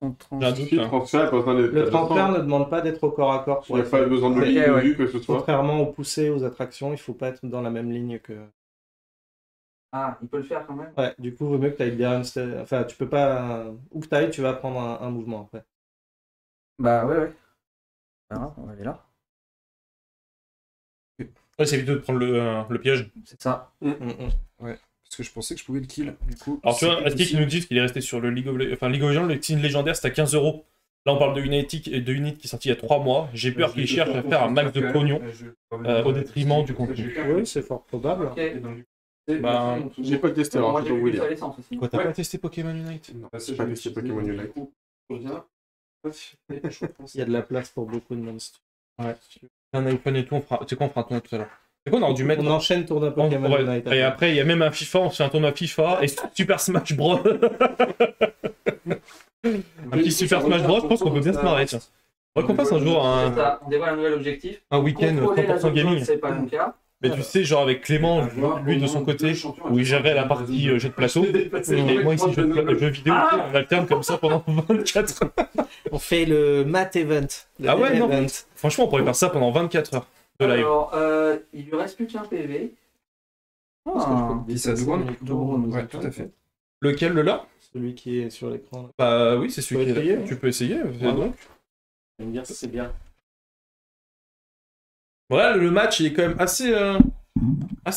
On J'ai un doute, Si, là. transfert, pas besoin d'être. Le transfert ne demande pas d'être au corps à corps. Il n'y a pas besoin de Ok, ligne ouais. vue que ce soit. Contrairement aux poussées, aux attractions, il faut pas être dans la même ligne que. Ah, il peut le faire quand même. Ouais, du coup, il vaut mieux que tu ailles derrière Enfin, tu peux pas. Où que tu ailles, tu vas prendre un mouvement après. Bah ouais. Alors, on va aller là. Ouais, c'est éviter de prendre le piège. C'est ça. Parce que je pensais que je pouvais le kill, du coup. Alors tu vois, c'est Astic possible. nous dit qu'il est resté sur le League of Legends, le team légendaire, c'est à 15 €. Là, on parle de Unity qui est sorti il y a 3 mois. J'ai peur qu'il cherche à faire un max de pognon au détriment du contenu. Oui, c'est fort probable. Ok. Bah, J'ai pas testé, alors Moi, je j'ai peux vous vu dire. ça l'essence aussi. Quoi, t'as pas testé Pokémon Unite? Non, j'ai pas testé Pokémon Unite. Il y a de la place pour beaucoup de monstres. Ouais. Un iPhone et tout, on fera... Tu sais quoi, on fera un tournoi tout à l'heure. C'est quoi, on aurait dû mettre... On enchaîne tournoi Pokémon Ouais. Unite. Et après, il y a même un FIFA, on fait un tournoi FIFA et Super Smash Bros. Un petit Super Smash Bros, je pense qu'on peut bien se marrer, tiens. Faudrait qu'on fasse un jour C'est ça, on dévoile un nouvel objectif. un week-end Contrôler la 100% zone gaming. jaune, c'est pas mon cas. Mais tu sais, genre avec Clément, lui de son côté, où il gérait la partie jeu de plateau, et moi ici jeu vidéo, on alterne comme ça pendant 24 heures. On fait le Mat Event. Le Ah ouais, Dev non. Event. Franchement, on pourrait faire ça pendant 24 heures de live. Alors, il lui reste plus qu'un PV. Ah, Dis ça, Dougon. Dougon, Ouais, tout à fait. Lequel, le là? Celui qui est sur l'écran. là. Bah oui, c'est celui Tu peux qui est essayer, là. hein. Tu peux essayer, fais donc. Je vais me dire si c'est bien. Voilà, le match il est quand même assez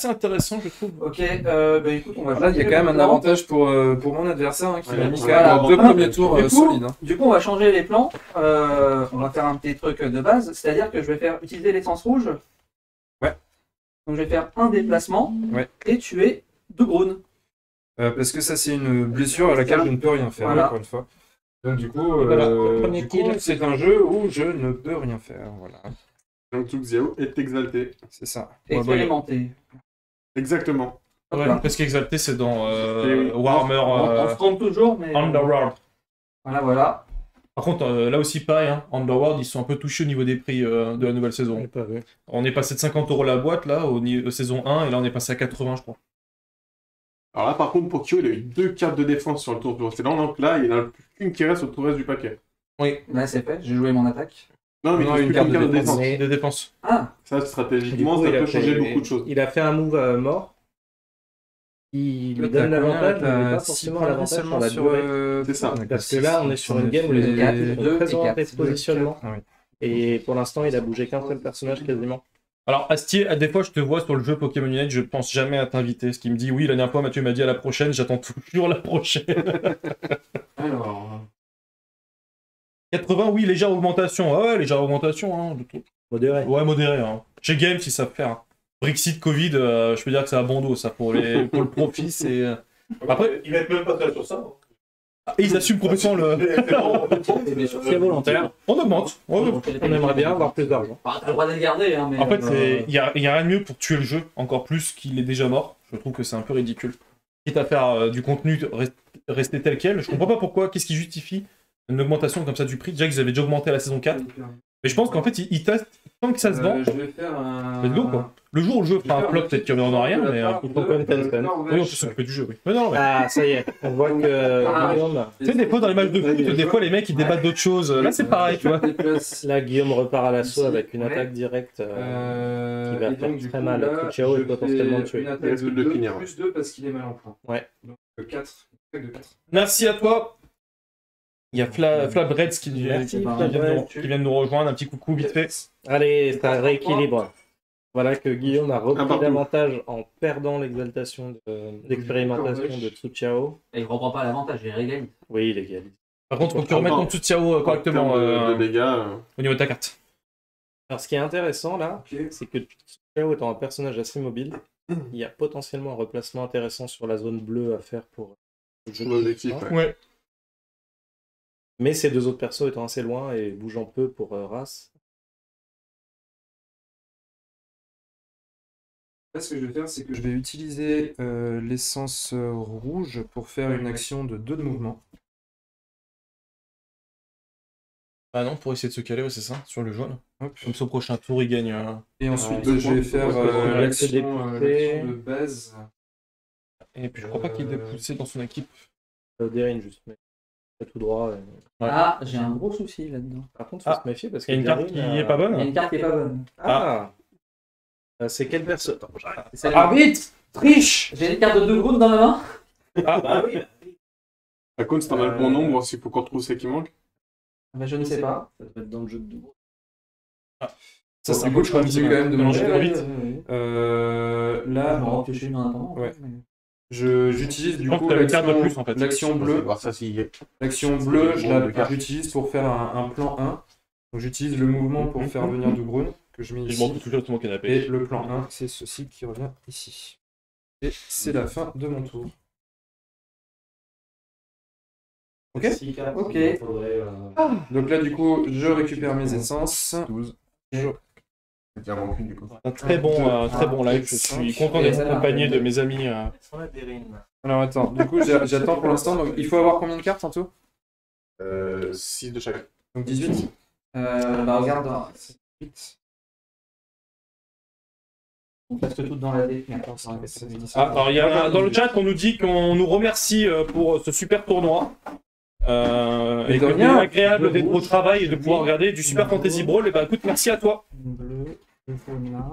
intéressant, je trouve. ok, bah écoute, on va Là, il y a changer quand même le un plan. avantage pour mon adversaire hein, qui Ouais, m'a mis quand voilà. même 2 premiers tours Du coup, solides. Hein. Du coup, on va changer les plans. On va faire un petit truc de base, c'est-à-dire que je vais faire utiliser l'essence rouge. Ouais. Donc je vais faire un déplacement Ouais. et tuer 2 Groon. Parce que ça, c'est une blessure à laquelle je ne peux rien faire, Voilà. encore une fois. Donc, du coup, Voilà, le premier kill. c'est un jeu où je ne peux rien faire. Voilà, Donc Tuxiao est exalté. c'est ça. Expérimenté. Exactement. Ouais, presque exalté, c'est dans Oui. Warhammer On se trompe toujours, mais. Underworld. Voilà. Par contre, là aussi pareil, hein, Underworld, ils sont un peu touchés au niveau des prix de la nouvelle saison. J'ai pas vu. On est passé de 50 € la boîte là, au saison 1, et là on est passé à 80, je crois. Alors là, par contre, pour Kyo, il a eu 2 cartes de défense sur le tour précédent. Donc là, il n'y en a plus qu'une qui reste au tout reste du paquet. Là, c'est fait. J'ai joué mon attaque. Non, mais Non, il une n'y a plus carte qu'une de carte de défense. Mais- Des dépenses. Ah, Ça, Du stratégiquement, coup, ça il a peut changer fait- beaucoup de choses. Il a fait un move mort. Il lui Là, donne t'as l'avantage, combien, mais là, pas t'as forcément 6 points l'avantage sur seulement la sur, durée. C'est ça. Parce que là, on est sur une game où les deux quatre, cartes sont deux très et orientées quatre. positionnement. Ah oui. Et pour l'instant, il a bougé qu'un seul personnage quasiment. Alors Astier, des fois je te vois sur le jeu Pokémon Unite, je pense jamais à t'inviter. Ce qui me dit oui, la dernière fois Mathieu m'a dit à la prochaine, j'attends toujours la prochaine. alors. 80, oui, légère augmentation. Ah ouais, légère augmentation. Hein, je trouve. Modéré. Ouais, modéré. Hein. Chez Game, si ça savent faire. Hein. Brexit, Covid, je peux dire que c'est à bon dos, ça, pour le profit, c'est... Après, Ils mettent même pas très sur ça. et ils assument complètement le... C'est volontaire. On augmente. On aimerait bien avoir plus d'argent. T'as le droit de le garder, hein, mais. En fait, il y a rien de mieux pour tuer le jeu, encore plus qu'il est déjà mort. Je trouve que c'est un peu ridicule. Quitte à faire du contenu rester tel quel, je comprends pas pourquoi, qu'est-ce qui justifie une augmentation comme ça du prix. Déjà qu'ils avaient déjà augmenté à la saison 4. Mais je pense qu'en fait, ils testent, tant que ça se vend, Je vais faire un. let's go quoi. Le jour où le jeu fera un flop, peut-être qu'il n'y en aura rien, mais... il faut quand même Tencent. Oui, on peut s'occuper du jeu, oui. Mais non, ouais. Ah, ça y est. On voit que Guillaume... Tu sais, des fois, dans les matchs de foot, des fois, les mecs, ils débattent d'autres choses. Là, c'est pareil, tu vois. Là, Guillaume repart à l'assaut avec une attaque directe. Qui va faire très mal à Tuxiao et potentiellement le tuer. Une attaque Risque de de 2 finir. plus 2 parce qu'il est mal en point. Ouais. Donc 4. Attaque de 4. Merci à toi. Il y a Flabreds qui Merci, vient de nous rejoindre. Un petit coucou vite fait. Allez, ça rééquilibre. Voilà que Guillaume a repris partout. l'avantage en perdant l'exaltation d'expérimentation de Tuxiao. Et il reprend pas l'avantage, il régalise. Oui, il est égal. Par contre, faut que tu remettes ton Tuxiao correctement De dégâts. au niveau de ta carte. Alors, ce qui est intéressant là, Ok. c'est que Tuxiao étant un personnage assez mobile, il y a potentiellement un replacement intéressant sur la zone bleue à faire pour le jeu. Pour l'objectif, ouais. Ouais. Mais ces deux autres persos étant assez loin et bougeant peu pour Ras. Là, ce que je vais faire, c'est que je vais utiliser l'essence rouge pour faire une action de 2 de mouvement. Ah non, pour essayer de se caler, ouais, c'est ça, sur le jaune. Hop. Comme ça, au prochain tour, il gagne. Et ensuite, Ouais, je vais faire l'action l'action de base. Et puis, je crois pas qu'il ait poussé dans son équipe. Derin, juste. Mais tout droit. Ah, j'ai un gros souci là-dedans. Par contre, faut se méfier parce Il y a une carte qui est pas Il y a bonne. une carte qui est pas bonne. C'est quelle personne? Arbitre, triche. J'ai une carte de 2 groupes dans ma main. Ah bah oui. Par contre, c'est un mal bon nombre, voir s'il faut qu'on retrouve ce qui manque. Mais je ne sais pas. Ça doit être dans le jeu de double. Ça, c'est cool, je continue quand même de manger. vite. Là, Je vais en piocher une en attendant. Ouais. j'utilise du Je pense coup que t'as une carte de plus, en fait. l'action On va bleue. voir ça s'il L'action bleue, j'utilise pour faire un plan 1. Donc j'utilise le mouvement pour faire venir du Grun, que je mets Je ici. monte toujours sur mon canapé. Et le plan 1, c'est ceci qui revient ici. Et c'est la fin de mon tour. Ok. Ok. Donc là, du coup, je récupère mes essences. 12. C'est déjà manqué du coup. Un très bon live, je suis content d'être accompagné de mes amis. Alors attends, du coup, j'attends pour l'instant. Donc il faut avoir combien de cartes en tout? 6 de chaque. Donc 18. Bah regarde, 8. on passe toutes dans la dé. Alors, il y a dans le chat, on nous dit qu'on nous remercie pour ce super tournoi. Et de que c'est rien. agréable d'être au travail et de pouvoir regarder du Super Fantasy Brawl. Et bah écoute, merci à toi.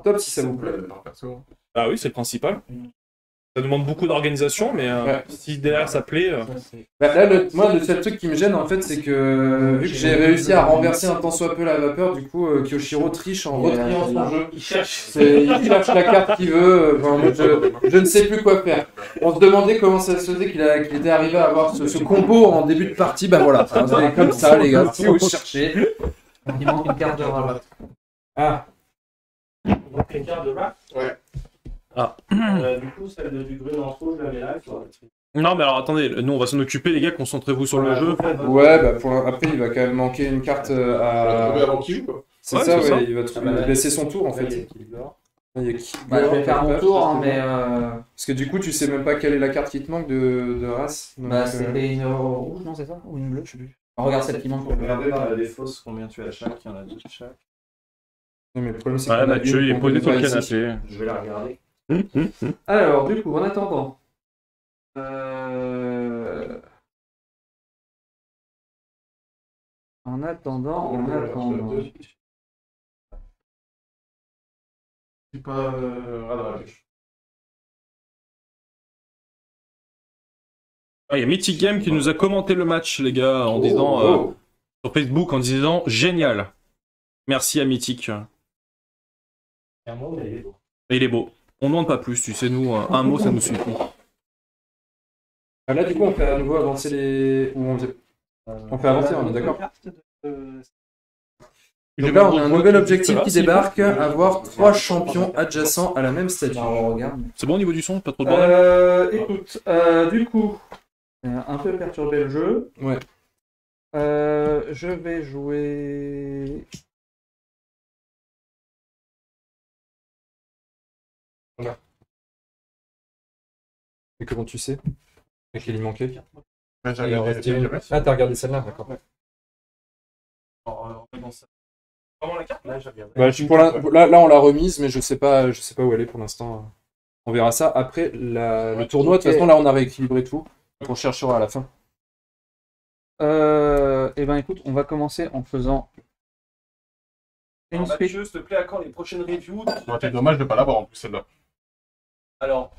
Top si ça vous plaît. Ah oui, c'est le principal. Ça demande beaucoup d'organisation, mais Ouais. si derrière ça plaît. Bah, là, moi, le seul truc qui me gêne en fait, c'est que vu que j'ai réussi à renverser un tant soit peu la vapeur, du coup, Kyoshiro triche en retriant son jeu. Il cherche la carte qu'il veut. Enfin, je ne sais plus quoi faire. On se demandait comment ça se faisait qu'il était arrivé à avoir ce combo en début de partie. Bah voilà, c'est comme ça, les gars. Si vous cherchez. Il manque une carte de rabat. Ah, Donc une carte de là. Ouais. Ah. Du coup, celle du Grun en rouge, je l'avais là. Non, mais alors attendez, nous on va s'en occuper, les gars, concentrez-vous sur le jeu. ouais, bah après, il va quand même manquer une carte à. Avant qu'il joue quoi. C'est Ouais, ça, c'est ouais, ça. il va laisser son tour en fait. Il y a qui Bah, je vais faire mon tour, hein, mais. Parce que du coup, tu sais même pas quelle est la carte qui te manque de race. Donc, Bah, c'était une rouge, non, c'est ça? Ou une bleue, je sais plus. Regarde celle qui manque. Regardez dans la défausse combien tu as chaque, il y en a 2 de chaque. non, mais le problème, c'est Ouais, qu'on a Mathieu, une il est qu'on posé connaît sur le pas ici. canapé. Je vais la regarder. Alors, du coup, en attendant. En attendant. C'est pas. Ah, il y a Mythic Game qui nous a commenté le match, les gars, en disant sur Facebook, en disant génial. Merci à Mythic. Un mot, mais il est beau. Et il est beau. On ne demande pas plus, tu sais, nous, un mot, ça nous suffit. Ah, là, du coup, on fait à nouveau avancer les. Ou on fait avancer, on est d'accord. Donc là, on a un nouvel objectif qui débarque, avoir 3 champions adjacents à la même statue. On regarde. C'est bon au niveau du son? Pas trop de bordel? Écoute, du coup, un peu perturber le jeu. Ouais. Je vais jouer. Et comment tu sais? Et qu'il y manquait? Ouais, j'ai Il en restait une. regardé. Ah, t'as regardé celle-là, d'accord. Vraiment la carte? Là, j'ai regardé. Bah, là, on l'a remise, mais je sais pas où elle est pour l'instant. On verra ça après le tournoi. De toute façon, là, on a rééquilibré tout. On cherchera à la fin. Eh ben écoute, on va commencer en faisant une suite. Mathieu, s'il te plaît, à quand les prochaines reviews? C'est dommage de pas l'avoir en plus celle-là. Alors,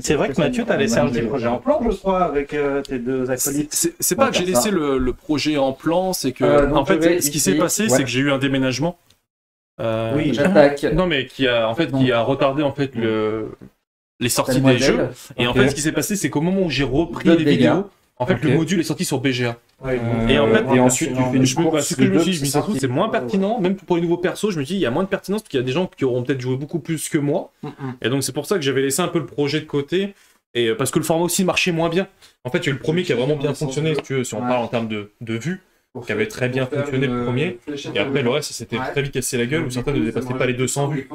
C'est vrai que Mathieu, t'as laissé un petit projet en plan, je crois, avec tes deux acolytes. c'est pas que j'ai laissé le projet en plan, c'est que, donc en je vais fait, ce qui ici. s'est passé, Ouais. c'est que j'ai eu un déménagement. Oui. J'attaque. Non, mais qui a retardé en fait les sorties des Mademoiselle. jeux. Et en Ok. fait, ce qui s'est passé, c'est qu'au moment où j'ai repris Deux les dégâts. vidéos, en fait, Ok. le module est sorti sur BGA. Et en fait, ensuite, tu fais une Je me, course. c'est ce que je me suis dit, de mais ça se trouve, c'est moins pertinent, même pour les nouveaux persos, je me dis, il y a moins de pertinence parce qu'il y a des gens qui auront peut-être joué beaucoup plus que moi. Et donc, c'est pour ça que j'avais laissé un peu le projet de côté. Et parce que le format aussi marchait moins bien. En fait, il y a eu le premier qui a vraiment bien fonctionné, si tu veux, si on Ouais. parle en termes de vues. qui avait très bien fonctionné le premier. Et après, le reste, ça s'était très vite cassé la gueule, où certains ne dépassaient pas les 200 vues.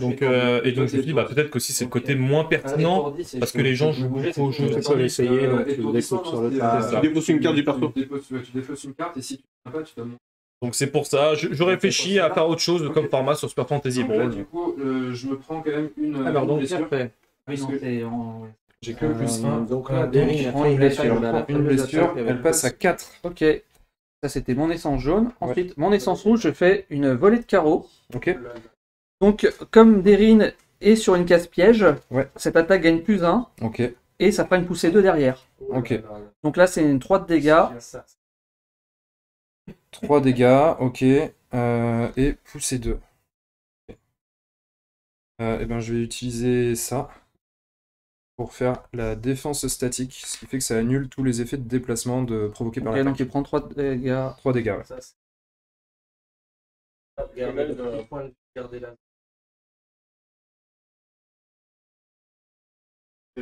Donc, et donc, je me suis dit, peut-être qu'aussi c'est le côté moins pertinent, parce que les gens jouent beaucoup aux jeux. Tu peux l'essayer, donc tu le découpes sur le tas. Tu défausses une carte du perso. Tu défausses une carte et si tu n'as pas, tu te montres. Donc c'est pour ça, je réfléchis à faire autre chose comme format sur Super Fantasy Brawl. Du coup, je me prends quand même une. Alors, donc, blessure. après. J'ai que plus 1. Donc là, Derry, il prend une blessure. Une blessure, elle passe à 4. Ok, ça c'était mon essence jaune. Ensuite, mon essence rouge, je fais une volée de carreaux. Ok. Donc, comme Derine est sur une case piège, Ouais. cette attaque gagne plus 1 Ok. et ça fera une poussée 2 derrière. Ok. Donc là, c'est une 3 de dégâts. 3 dégâts, ok. Et pousser 2. Et ben, je vais utiliser ça pour faire la défense statique, ce qui fait que ça annule tous les effets de déplacement provoqués par Ok, l'attaque. donc il prend 3 dégâts. 3 dégâts, ouais.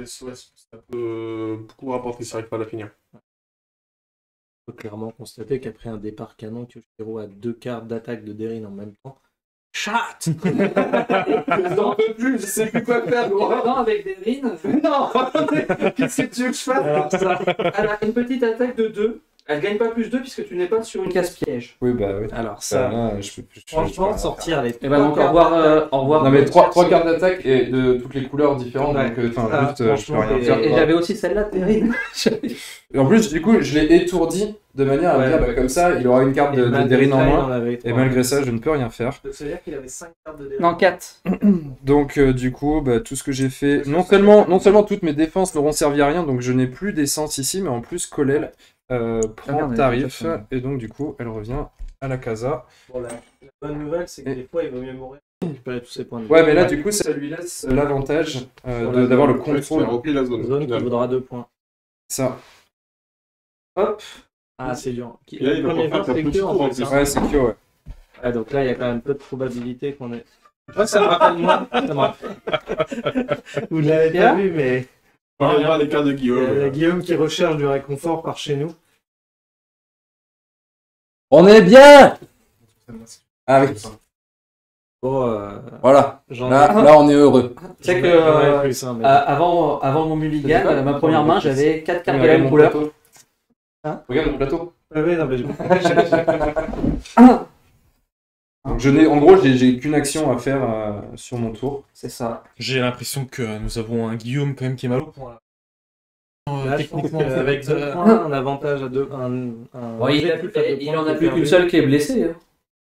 Ça peut beaucoup rapporter si j'arrive pas à la finir. On peut clairement constater qu'après un départ canon, Kyoshiro a 2 cartes d'attaque de Deryn en même temps. Chat. J'en peux plus, je sais plus quoi faire. Non, avec Derine. Non, qu'est-ce que tu veux que je fasse? Alors, ça, elle a une petite attaque de 2. Elle gagne pas plus 2 puisque tu n'es pas sur une case piège. Oui, bah oui. Alors ça, Là, je peux plus. franchement, sortir les Et bah donc au revoir. Au revoir. Non, mais 3 cartes d'attaque et de toutes les couleurs différentes, Ouais. donc enfin, Ah, juste, je peux rien franchement, faire. Et j'avais aussi celle-là, Derine. Et en plus, du coup, je l'ai étourdi de manière à me dire, bah, comme ça, il aura une carte de Deryn en moins. Et malgré ça, je ne peux rien faire. C'est-à-dire qu'il avait 5 cartes de Deryn. Non, 4. Donc, du coup, bah, tout ce que j'ai fait, non seulement toutes mes défenses n'auront servi à rien, donc je n'ai plus d'essence ici, mais en plus, Colel prend merde, tarif, elle est et donc, du coup, elle revient à la casa. Bon, la bonne nouvelle, c'est que des fois, il vaut mieux mourir pour récupérer tous ses points de vie. Ouais, mais là, du coup, ça Ça lui laisse. l'avantage d'avoir le Tu contrôle. vas remplir la zone. Zone qui finalement. vaudra 2 points. Ça. Hop. Ah, c'est dur. Et là, il va Le premier pas faire joueur, c'est plus que de tours, en en fait. plus. hein. Ouais, c'est Kyo, ouais. Ah, donc là, il y a quand même peu de probabilité qu'on ait. Ouais, ça me rappelle moi. Ça me rappelle. Vous ne l'avez pas vu, mais. On va voir les cartes de Il y a Guillaume. Guillaume qui recherche du réconfort par chez nous. On est bien! Ah oui, Bon, voilà. j'en Là, on est heureux. Tu sais que j'en ai plus, hein, mais- avant mon mulligan, ma première main, j'avais 4 cartes de la même couleur. Hein? Regarde mon plateau. Ah ouais, non, mais Donc, en gros, j'ai qu'une action à faire sur mon tour. C'est ça. J'ai l'impression que nous avons un Guillaume quand même qui est mal au point. Là. Là, je pense Techniquement, qu'avec 2 points, un avantage à 2. Bon, il en a plus qu'une seule qui est blessée. Hein.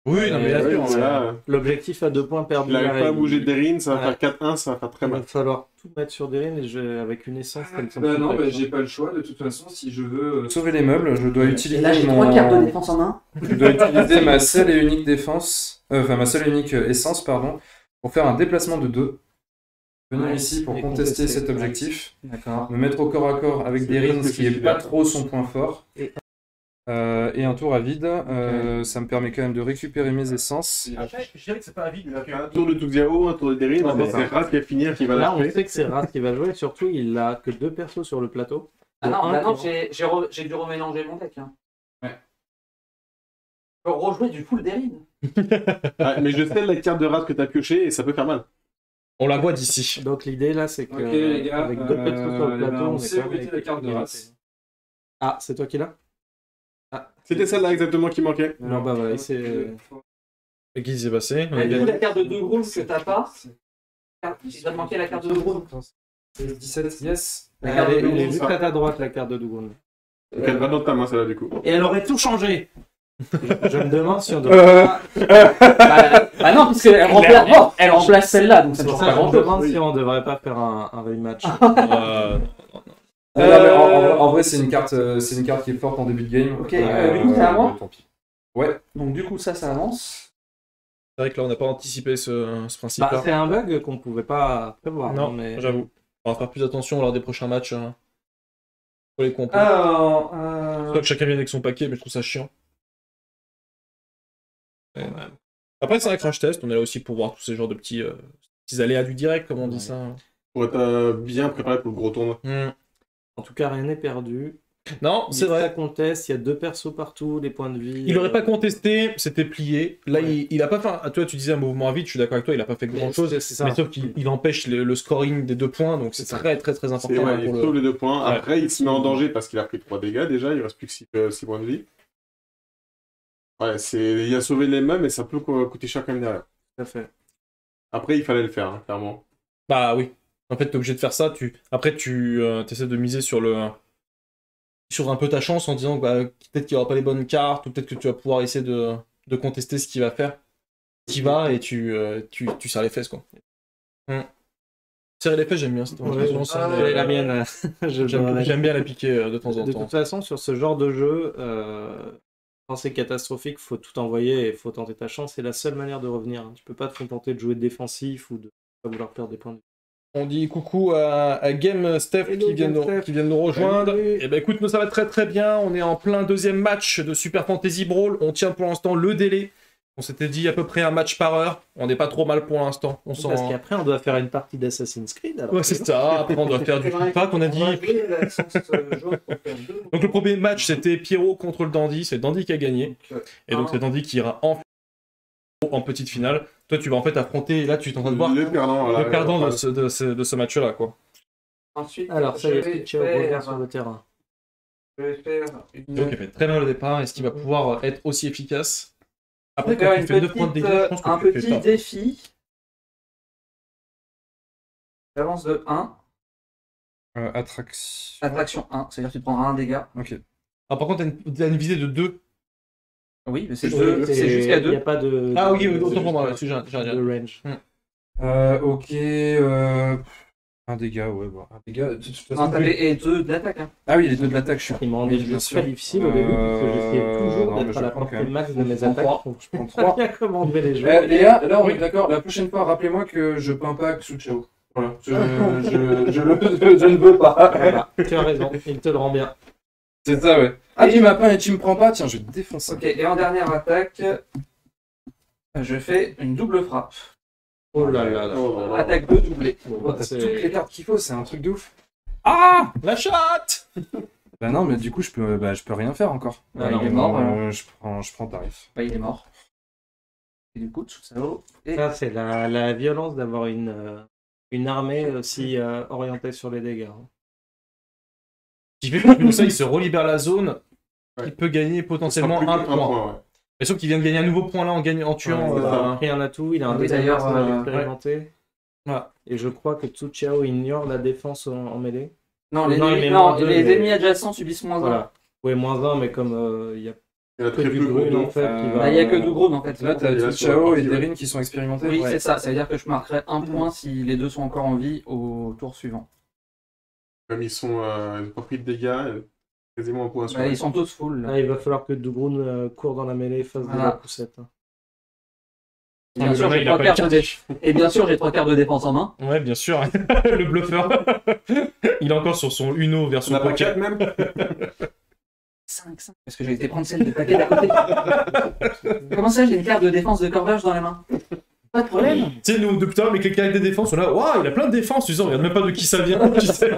Oui, non mais là, Ouais, sûr, voilà. L'objectif à 2 points perdu. Il n'arrive là, pas à bouger Deryn, ça va Ouais. faire 4-1, ça va faire très Il va mal. falloir tout mettre sur Deryn et avec une essence comme ça. Bah non, bah, j'ai pas le choix de toute façon si je veux. Sauver les meubles, je dois Et utiliser là, j'ai 3 cartes de défense en main. Je dois utiliser ma seule et unique défense, enfin ma seule et unique essence, pardon, pour faire un déplacement de 2. Venir Ouais, ici pour et contester contester. cet objectif, D'accord. me mettre au corps à corps avec C'est Deryn, presque ce qui est suicidaire. pas trop son point fort. Et un tour à vide, ça me permet quand même de récupérer mes essences. Après, je dirais que c'est pas un vide. Un tour de Tuxiao, un tour de Deryn, Ouais, c'est Rat qui va finir, qui va Là, on lâcher. sait que c'est Rat qui va jouer. Surtout, il a que 2 persos sur le plateau. Ah non, Dont un maintenant qui- j'ai dû remélanger mon deck. Hein. Ouais. Je peux rejouer du full Derine. Ah, mais je sais la carte de Rat que t'as pioché et ça peut faire mal. On la voit d'ici. Donc l'idée là, c'est que Ok, les gars, avec 2 persos sur le plateau, on on est sait quand où même était la avec carte de une race. Ah, c'est toi qui l'as? C'était celle-là exactement qui manquait. Non, bah voilà, c'est. Et qu'est-ce qui s'est passé? On Et a du coup, gagné. la carte de 2 groupes que t'as pas, il doit te manquer la carte de 2 groupes. 17, yes. La carte de Elle est Dougon, juste ça. à ta droite, la carte de Dougon. Donc elle va dans ta main, celle-là, du coup. Et elle aurait tout changé. Je me demande si on doit. Bah non, parce qu'elle remplace celle-là, donc ça C'est ne pour change ça pas que je me grand-chose. demande si on devrait pas faire un rematch. Euh, Non, mais en vrai, c'est une carte qui est forte en début de game. Ok, du coup, c'est à moi. Tant pis. Ouais. Donc du coup, ça avance. C'est vrai que là, on n'a pas anticipé ce Bah, principe-là. c'est un bug qu'on pouvait pas prévoir. Non, hein, mais... j'avoue. On va faire plus attention lors des prochains matchs pour les compos. Alors, Soit que chacun vienne avec son paquet, mais je trouve ça chiant. Ouais. Après, c'est un crash test, on est là aussi pour voir tous ces genres de petits aléas du direct, comme on dit ça. Pour être bien préparé pour le gros tournoi. Hmm. En tout cas, rien n'est perdu. Non, c'est vrai. Ça conteste, il y a 2 persos partout, les points de vie. Il aurait pas contesté, c'était plié. Là, il a pas fait. Toi, tu disais un mouvement vite, je suis d'accord avec toi, il a pas fait grand chose. Mais sauf qu'il empêche le scoring des 2 points, donc c'est très important. Il sauve les 2 points. Après, il se met en danger parce qu'il a pris 3 dégâts déjà, il reste plus que 6 points de vie. Ouais, il a sauvé les mains, mais ça peut coûter cher quand même derrière. Tout à fait. Après, il fallait le faire, hein, clairement. Bah oui. En fait, t'es obligé de faire ça. Après, tu essaies de miser sur un peu ta chance en disant que peut-être qu'il n'y aura pas les bonnes cartes, ou peut-être que tu vas pouvoir essayer de contester ce qu'il va faire. Tu vas et tu serres les fesses, quoi. Serrer les fesses, j'aime bien. C'est la mienne. J'aime bien la piquer de temps en temps. De toute façon, sur ce genre de jeu, quand c'est catastrophique, faut tout envoyer et faut tenter ta chance. C'est la seule manière de revenir. Tu peux pas te contenter de jouer défensif ou de pas vouloir perdre des points de vie. On dit coucou à Game Steph qui vient de nous rejoindre. Et ben écoute, nous ça va très bien. On est en plein 2e match de Super Fantasy Brawl. On tient pour l'instant le délai. On s'était dit à peu près un match par heure. On n'est pas trop mal pour l'instant. Parce qu'après, on doit faire une partie d'Assassin's Creed. Ouais, c'est ça. Après, on doit faire du FIFA qu'on a dit. Donc le premier match, c'était Pierrot contre le Dandy. C'est Dandy qui a gagné. Et donc c'est Dandy qui ira en petite finale. Toi, tu vas en fait affronter, là, tu es en train de voir le perdant de ce match-là, quoi. Ensuite, alors, ça y est, tu revient sur le terrain. Je vais faire Donc, il fait très mal au départ. Est-ce qu'il va pouvoir être aussi efficace? Après, quand faire tu fais 2 points de dégâts, je pense que un tu fais petit pas. défi. J'avance de 1. Attraction 1, c'est-à-dire que tu prends 1 dégât. Ok. Ah, par contre, t'as une visée de 2. Oui, mais c'est jusqu'à 2. Il n'y a pas de. Ah oui, autant pour moi, j'ai de range. Ok. 1 dégât, ouais. Bon, 1 dégât. De toute façon, Et 2 d'attaque. Hein. Ah oui, les 2 de l'attaque, je suis. Il m'a rendu bien sûr. très difficile au début, parce que j'essayais toujours non, mais d'être je à la prends quand portée même. max de mes Je prends attaques. 3. Donc je Je prends sais 3. bien comment enlever les jeux. Léa, là on est d'accord, la prochaine fois, rappelez-moi que je peins pas sous Chao. Voilà. Je ne veux pas. Voilà, tu as raison, il te le rend bien. C'est ça, ouais. Ah, tu m'as peint et tu me prends pas, tiens, je vais te défoncer. Ok, et en dernière attaque, je fais une double frappe. Oh là là là. Attaque 2 doublée. T'as toutes les cartes qu'il faut, c'est un truc de ouf. Ah, la chatte. Bah non, mais du coup, je peux rien faire encore. Ah, il est mort. Je prends tarif. Bah, il est mort. Et du coup, Tsutao. Et Ça, c'est la violence d'avoir une armée aussi orientée sur les dégâts. Ce qui fait que comme ça, il se relibère la zone. Il peut gagner potentiellement un point. Ouais. Mais sauf qu'il vient de gagner un nouveau point là en tuant. Il a pris un atout, il a un Oui, deuxième d'ailleurs, personnage expérimenté. Voilà. Et je crois que Tsu Chao ignore la défense en mêlée. non, Non, il met les moins deux, mais- ennemis adjacents subissent moins 1. Voilà. Oui, -1, mais comme il y a Il y a que très du peu brune en de fait qui va. Bah, il n'y a que Dougroun en fait. Là, t'as Il y a Tsu Chao sur la et partie, Derin qui sont expérimentés. Oui, Ouais. c'est ça. Ça veut dire que je marquerai un point si les deux sont encore en vie au tour suivant. Comme ils ont pas pris de dégâts, quasiment un point sur Bah, ils sont tous full. Là. Là, il va falloir que Dougroun court dans la mêlée et fasse de Voilà. la poussette. hein. Bien sûr, j'ai il a 3 pas cartes le de Et bien sûr, j'ai 3 cartes de défense en main. Ouais, bien sûr. Le bluffeur. Il est encore sur son Uno On version a pas poker. 4 même 5. Parce que j'ai été prendre celle de paquet d'à côté. Comment ça, j'ai une carte de défense de Corvage dans la main? Pas de problème. Tu sais, nous, de putain, mais quelqu'un avec des défenses, on est là, waouh, il a plein de défenses. Tu sais, on regarde même pas de qui ça vient. Tu sais.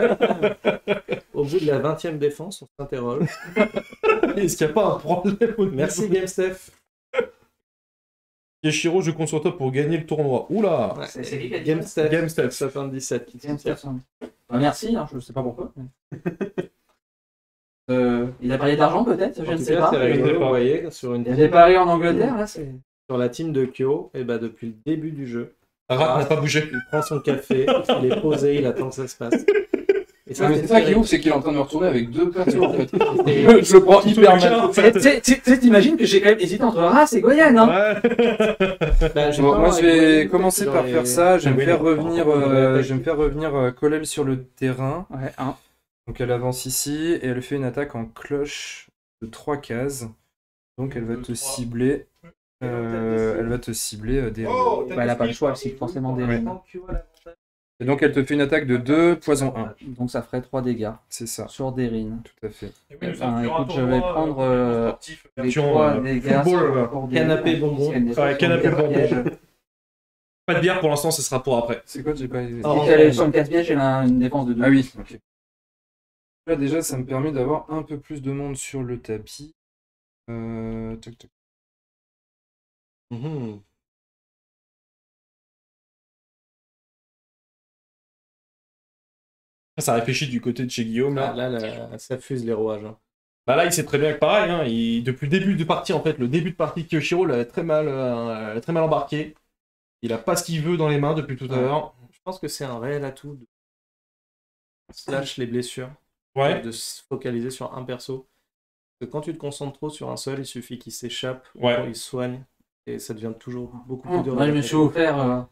Au bout de la 20e défense, on s'interroge. Est-ce qu'il n'y a pas un problème? Merci Game Steph. Yashiro, je compte sur toi pour gagner le tournoi. Oula. Ouais, C'est qui qui a dit Game ça Steph. Game Steph. 77 qui Bien tient. sûr. Bah, merci, hein, je sais pas pourquoi. Il a parlé d'argent peut-être, je En ne tout sais cas, pas. c'est je sais rigolo, pas. vous voyez, sur une Il avait parié en Angleterre, là, c'est... sur la team de Kyo, et bah depuis le début du jeu, Rat n'a pas bougé. il prend son café, il est posé, il attend que ça se passe. Et C'est ça qui est ouf, c'est qu'il est en train de me retourner avec 2 persos en fait. Et- Je le prends hyper mal. En fait. T'imagines que j'ai quand même hésité entre Ras et Goyen, hein? Ouais. Bah, j'ai Bon, pas moi envie je vais de- commencer par j'aurais- faire ça, je vais me Oui, faire d'accord. revenir Colel sur le terrain. Ouais, hein. Donc elle avance ici et elle fait une attaque en cloche de 3 cases. Donc elle va te cibler. Elle va te cibler des. Bah, elle a pas le choix, c'est forcément des... Ouais. Et donc elle te fait une attaque de 2, poison 1. Donc ça ferait 3 dégâts C'est ça, sur Derin. tout à fait. Enfin, écoute, je vais prendre les version, 3 dégâts football, pour des- canapé bonbon. Ouais, canapé bonbon. piège. Pas de bière pour l'instant, ce sera pour après. C'est quoi, j'ai pas. Oh. Si elle est sur le casse-piège, elle a une défense de 2. Ah oui, ok. Là, déjà, ça me permet d'avoir un peu plus de monde sur le tapis. Toc, toc. Ça réfléchit du côté de chez Guillaume. Là, ça fuse les rouages. Hein. Bah là, il sait très bien que pareil, hein, depuis le début de partie, en fait, le début de partie, Kiyoshiro l'avait très mal embarqué. Il a pas ce qu'il veut dans les mains depuis tout à l'heure. Je pense que c'est un réel atout de slash les blessures. Ouais. De se focaliser sur un perso. Parce que quand tu te concentres trop sur un seul, il suffit qu'il s'échappe, il se soigne, et ça devient toujours beaucoup plus dur. Moi, je me suis offert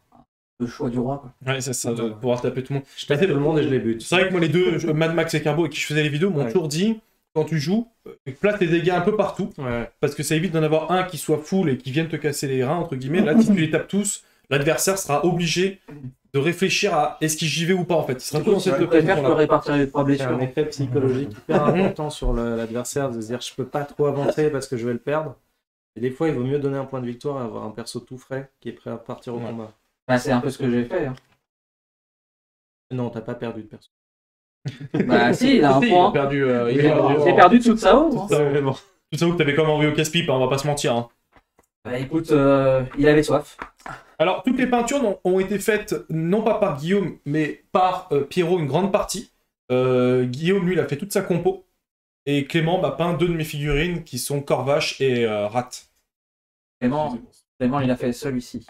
le choix du roi. Quoi. Ouais, c'est ça, de pouvoir taper tout le monde. Je tape tout le monde et je les bute. C'est vrai que moi, les deux, Mad Max et Carbo, avec qui je faisais les vidéos, m'ont toujours dit, quand tu joues, place tes dégâts un peu partout, parce que ça évite d'en avoir un qui soit full et qui vienne te casser les reins, entre guillemets. Là, si tu les tapes tous, l'adversaire sera obligé de réfléchir à est-ce que j'y vais ou pas, en fait. Il sera tout dans cette préfère que répartir les 3 blessures. C'est un effet psychologique hyper important sur l'adversaire, de se dire je peux pas trop avancer parce que je vais le perdre. Et des fois, il vaut mieux donner un point de victoire et avoir un perso tout frais qui est prêt à partir au combat. Bah, c'est un peu ce que j'ai fait. Hein. Non, t'as pas perdu de perso. Bah si, il a un point. Il a perdu Tsutsao. Tsutsao que t'avais comme envoyé au casse-pipe, hein, on va pas se mentir. Hein. Bah écoute, il avait soif. Alors, toutes les peintures ont été faites, non pas par Guillaume, mais par Pierrot, une grande partie. Guillaume, lui, il a fait toute sa compo. Et Clément m'a peint 2 de mes figurines, qui sont Corvache et Rat. Clément, il a fait celui-ci.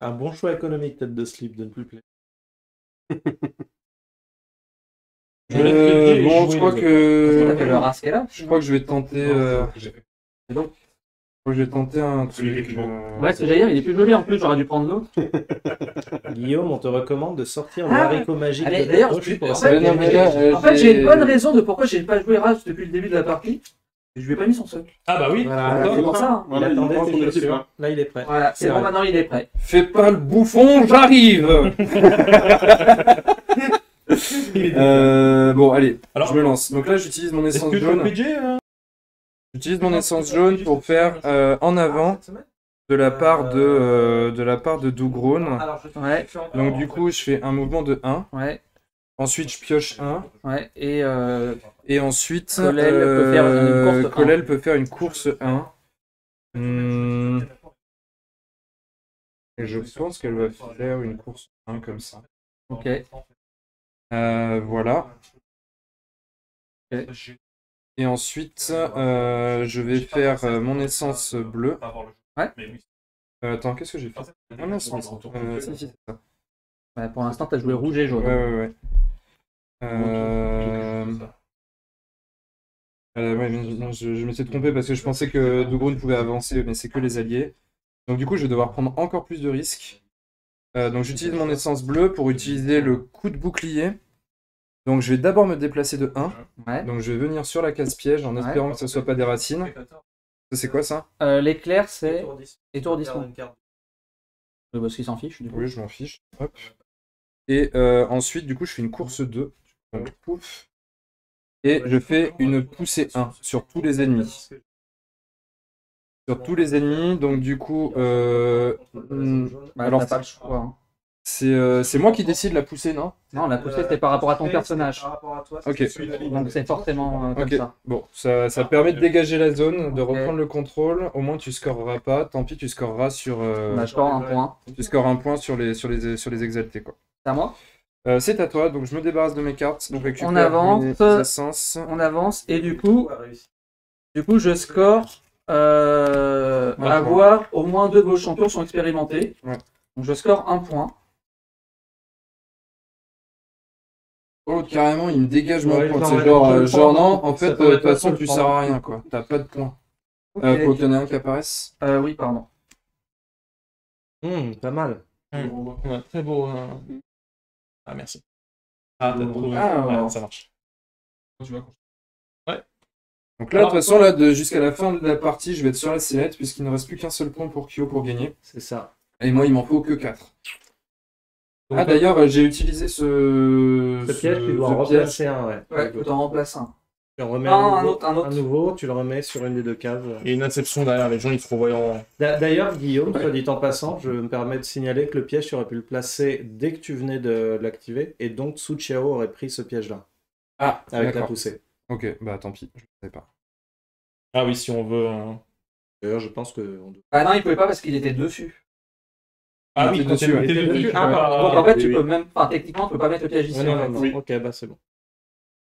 Un bon choix économique, tête de slip, de ne plus plaire. Bon, je crois que... le Ras qu'elle a. Je crois que je vais tenter... Donc, je vais tenter un truc. Ouais, ce que j'allais dire, il est plus joli en plus, j'aurais dû prendre l'autre. Guillaume, on te recommande de sortir le haricot magique. D'ailleurs, en fait, j'ai une bonne raison de pourquoi j'ai pas joué Ras depuis le début de la partie. Je lui ai pas mis son socle. Ah bah oui, voilà, c'est pour ça. Il attendait ses chaussures. Là, il est prêt. Voilà, c'est bon, maintenant il est prêt. Fais pas le bouffon, j'arrive. Bon, allez, alors, je me lance. Donc là, j'utilise mon essence jaune. J'utilise mon essence jaune pour faire en avant de la part de Dougrone. Ouais. Donc du coup, je fais un mouvement de 1. Ouais. Ensuite, je pioche 1. Ouais. Et ensuite, Colel peut faire une course 1. Et je pense qu'elle va faire une course 1 comme ça. Ok. Voilà. Okay. Et ensuite, je vais faire mon essence bleue. Ouais. Attends, qu'est-ce que j'ai fait? Si, c'est ça. Ouais, pour l'instant, t'as joué rouge et jaune. Ouais. Je m'étais trompé parce que je pensais que Dougrone pouvait avancer, mais c'est que les alliés. Donc du coup, je vais devoir prendre encore plus de risques. Donc j'utilise mon essence bleue pour utiliser le coup de bouclier. Donc je vais d'abord me déplacer de 1. Ouais. Donc je vais venir sur la case piège en espérant que ce soit pas des racines. Ça c'est quoi ça? L'éclair c'est étourdissement. Parce qu'il s'en fiche. Oui, je m'en fiche. Hop. Et ensuite, du coup, je fais une course 2. Donc, pouf. Et je fais une poussée 1 sur tous les ennemis. Sur tous les ennemis, donc du coup... alors, pas le choix. Hein. C'est moi qui décide la poussée, non? Non, la poussée c'est par rapport à ton personnage. Ok. Donc c'est forcément comme ça. Bon, ça permet de dégager la zone, de reprendre le contrôle. Au moins tu scoreras pas, tant pis tu scoreras sur... je score un point. Tu scores un point sur les exaltés, quoi. C'est à moi? C'est à toi, donc je me débarrasse de mes cartes. Donc on avance, et du coup je score avoir au moins 2 de vos champions sont expérimentés. Ouais. Donc je score 1 point. Oh, carrément, il me dégage mon point. C'est genre non, en fait, de toute façon, tu sers à rien, quoi. T'as pas de points. Okay. Faut qu'il y en ait un qui apparaisse. Oui, pardon. Pas mal. Ouais, très beau. Ah, merci. Ah, t'as trouvé. Ouais, ça marche. Ouais. Donc là, de toute façon, là, jusqu'à la fin de la partie, je vais être sur la sellette, puisqu'il ne reste plus qu'un seul point pour Kyo pour gagner. C'est ça. Et moi, il m'en faut que 4. Donc, d'ailleurs, j'ai utilisé ce piège, tu dois en remplacer un, Ouais, tu en remplaces un. Tu en remets un nouveau, tu le remets sur une des 2 cases. Et une inception derrière, les gens ils trop voyants. D'ailleurs, Guillaume, soit dit en passant, je me permets de signaler que le piège, tu aurais pu le placer dès que tu venais de l'activer, et donc Tsuchiao aurait pris ce piège-là. Ah, avec la d'accord. poussée. Ok, bah tant pis, je ne savais pas. Ah oui, si on veut. D'ailleurs, je pense que. Ah non, il pouvait pas parce qu'il était dessus. Ah Il oui, était quand dessus, il ouais. était dessus. Ah, Ah, donc en fait, oui, tu oui. peux même. Enfin, techniquement, tu peux pas mettre le piège ici. Ouais, non, en fait. non, Oui. ok, bah c'est bon.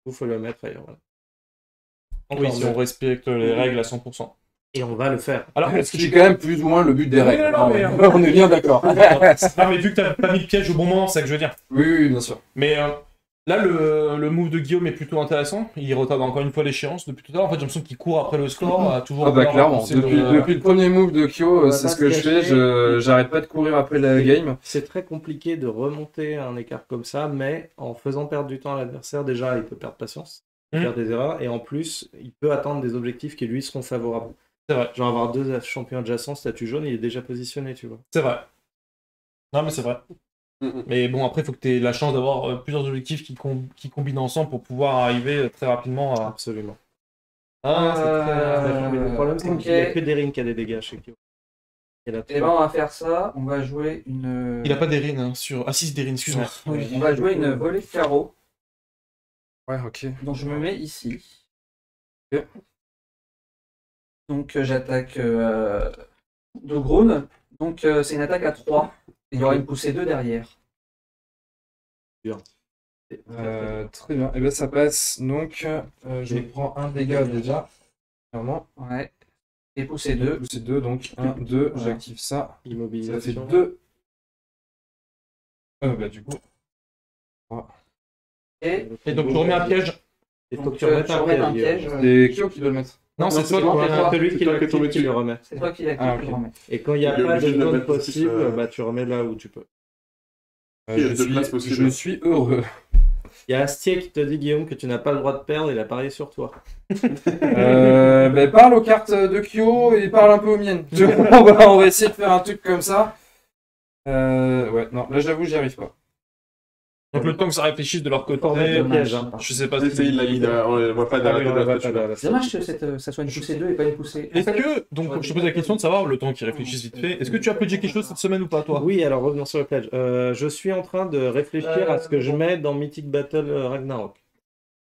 Il faut le mettre ailleurs. Voilà. oui, Encore si mieux. on respecte les règles à 100%. Et on va le faire. Alors, Ce qui est quand même plus ou moins le but des Oui, règles. non, mais, On est bien d'accord. ah, mais vu que t'as pas mis de piège au bon moment, c'est ça que je veux dire. Oui, oui, bien sûr. Mais là, le move de Guillaume est plutôt intéressant. Il retarde encore une fois l'échéance depuis tout à l'heure. En fait, j'ai l'impression qu'il court après le score. À toujours Ah bah vouloir clairement, pousser depuis le premier move de Kyo, va c'est pas ce que se je fais, cacher. j'arrête pas de courir après la game. C'est très compliqué de remonter un écart comme ça, mais en faisant perdre du temps à l'adversaire, déjà, il peut perdre patience, faire des erreurs, et en plus, il peut attendre des objectifs qui lui seront favorables. C'est vrai. Genre avoir 2 champions adjacents, statut jaune, il est déjà positionné, tu vois. C'est vrai. Non, mais c'est vrai. Mais bon, après, il faut que tu aies la chance d'avoir plusieurs objectifs qui combinent ensemble pour pouvoir arriver très rapidement à. Absolument. Ah, c'est très. Mais le problème, c'est qu'il n'y a que Derin qui a des dégâts chez Kyo. Il y en a Et ben, on va faire ça. On va jouer une. Il a pas d'Erin hein, sur. Ah si, c'est d'Erin, excuse-moi. Ouais. On va jouer une volée de carreau. Ouais, ok. Donc je me mets ici. Ok. Donc j'attaque de Grone. Donc c'est une attaque à 3. Et il y aura une poussée 2 derrière. Très bien, et ben ça passe, donc je prends un dégât déjà, clairement. Ouais. Et poussée 2. C'est 2, donc 1, 2, Voilà. j'active ça. Ça fait Immobilisation. 2. Bah du coup, Et Et donc, tu remets un piège. Il faut donc, que tu remettes tu un remets un piège. piège. c'est Kyo qui doit le mettre. Non, c'est toi non, qui c'est toi. Celui C'est qui toi qui est tombé l'active, qui le dessus. remet. C'est toi qui l'active, Ah, tu ok. le remets. Et quand il n'y a Il est pas de obligé de le zone mettre aussi, possible, bah tu remets là où tu peux. Il y a deux places possibles. Je suis heureux. Il y a Astier qui te dit, Guillaume, que tu n'as pas le droit de perdre, il a parié sur toi. Bah, parle aux cartes de Kyo et parle un peu aux miennes. On va essayer de faire un truc comme ça. Ouais, non, là j'avoue, j'y arrive pas. Donc, le temps que ça réfléchisse de leur côté. Faut remettre le dommage. piège. Hein. Je sais pas C'est il l'a mis, on ne voit pas Ah oui, d'arrêt on va de pas là. C'est dommage que ça soit une poussée 2 et pas une poussée. Est-ce que, donc je te pose la question de savoir, le temps qu'ils réfléchissent vite fait, est-ce que tu as pledgé quelque chose cette semaine ou pas, toi? Oui, alors revenons sur le pledge. Je suis en train de réfléchir à ce que je mets dans Mythic Battle Ragnarok.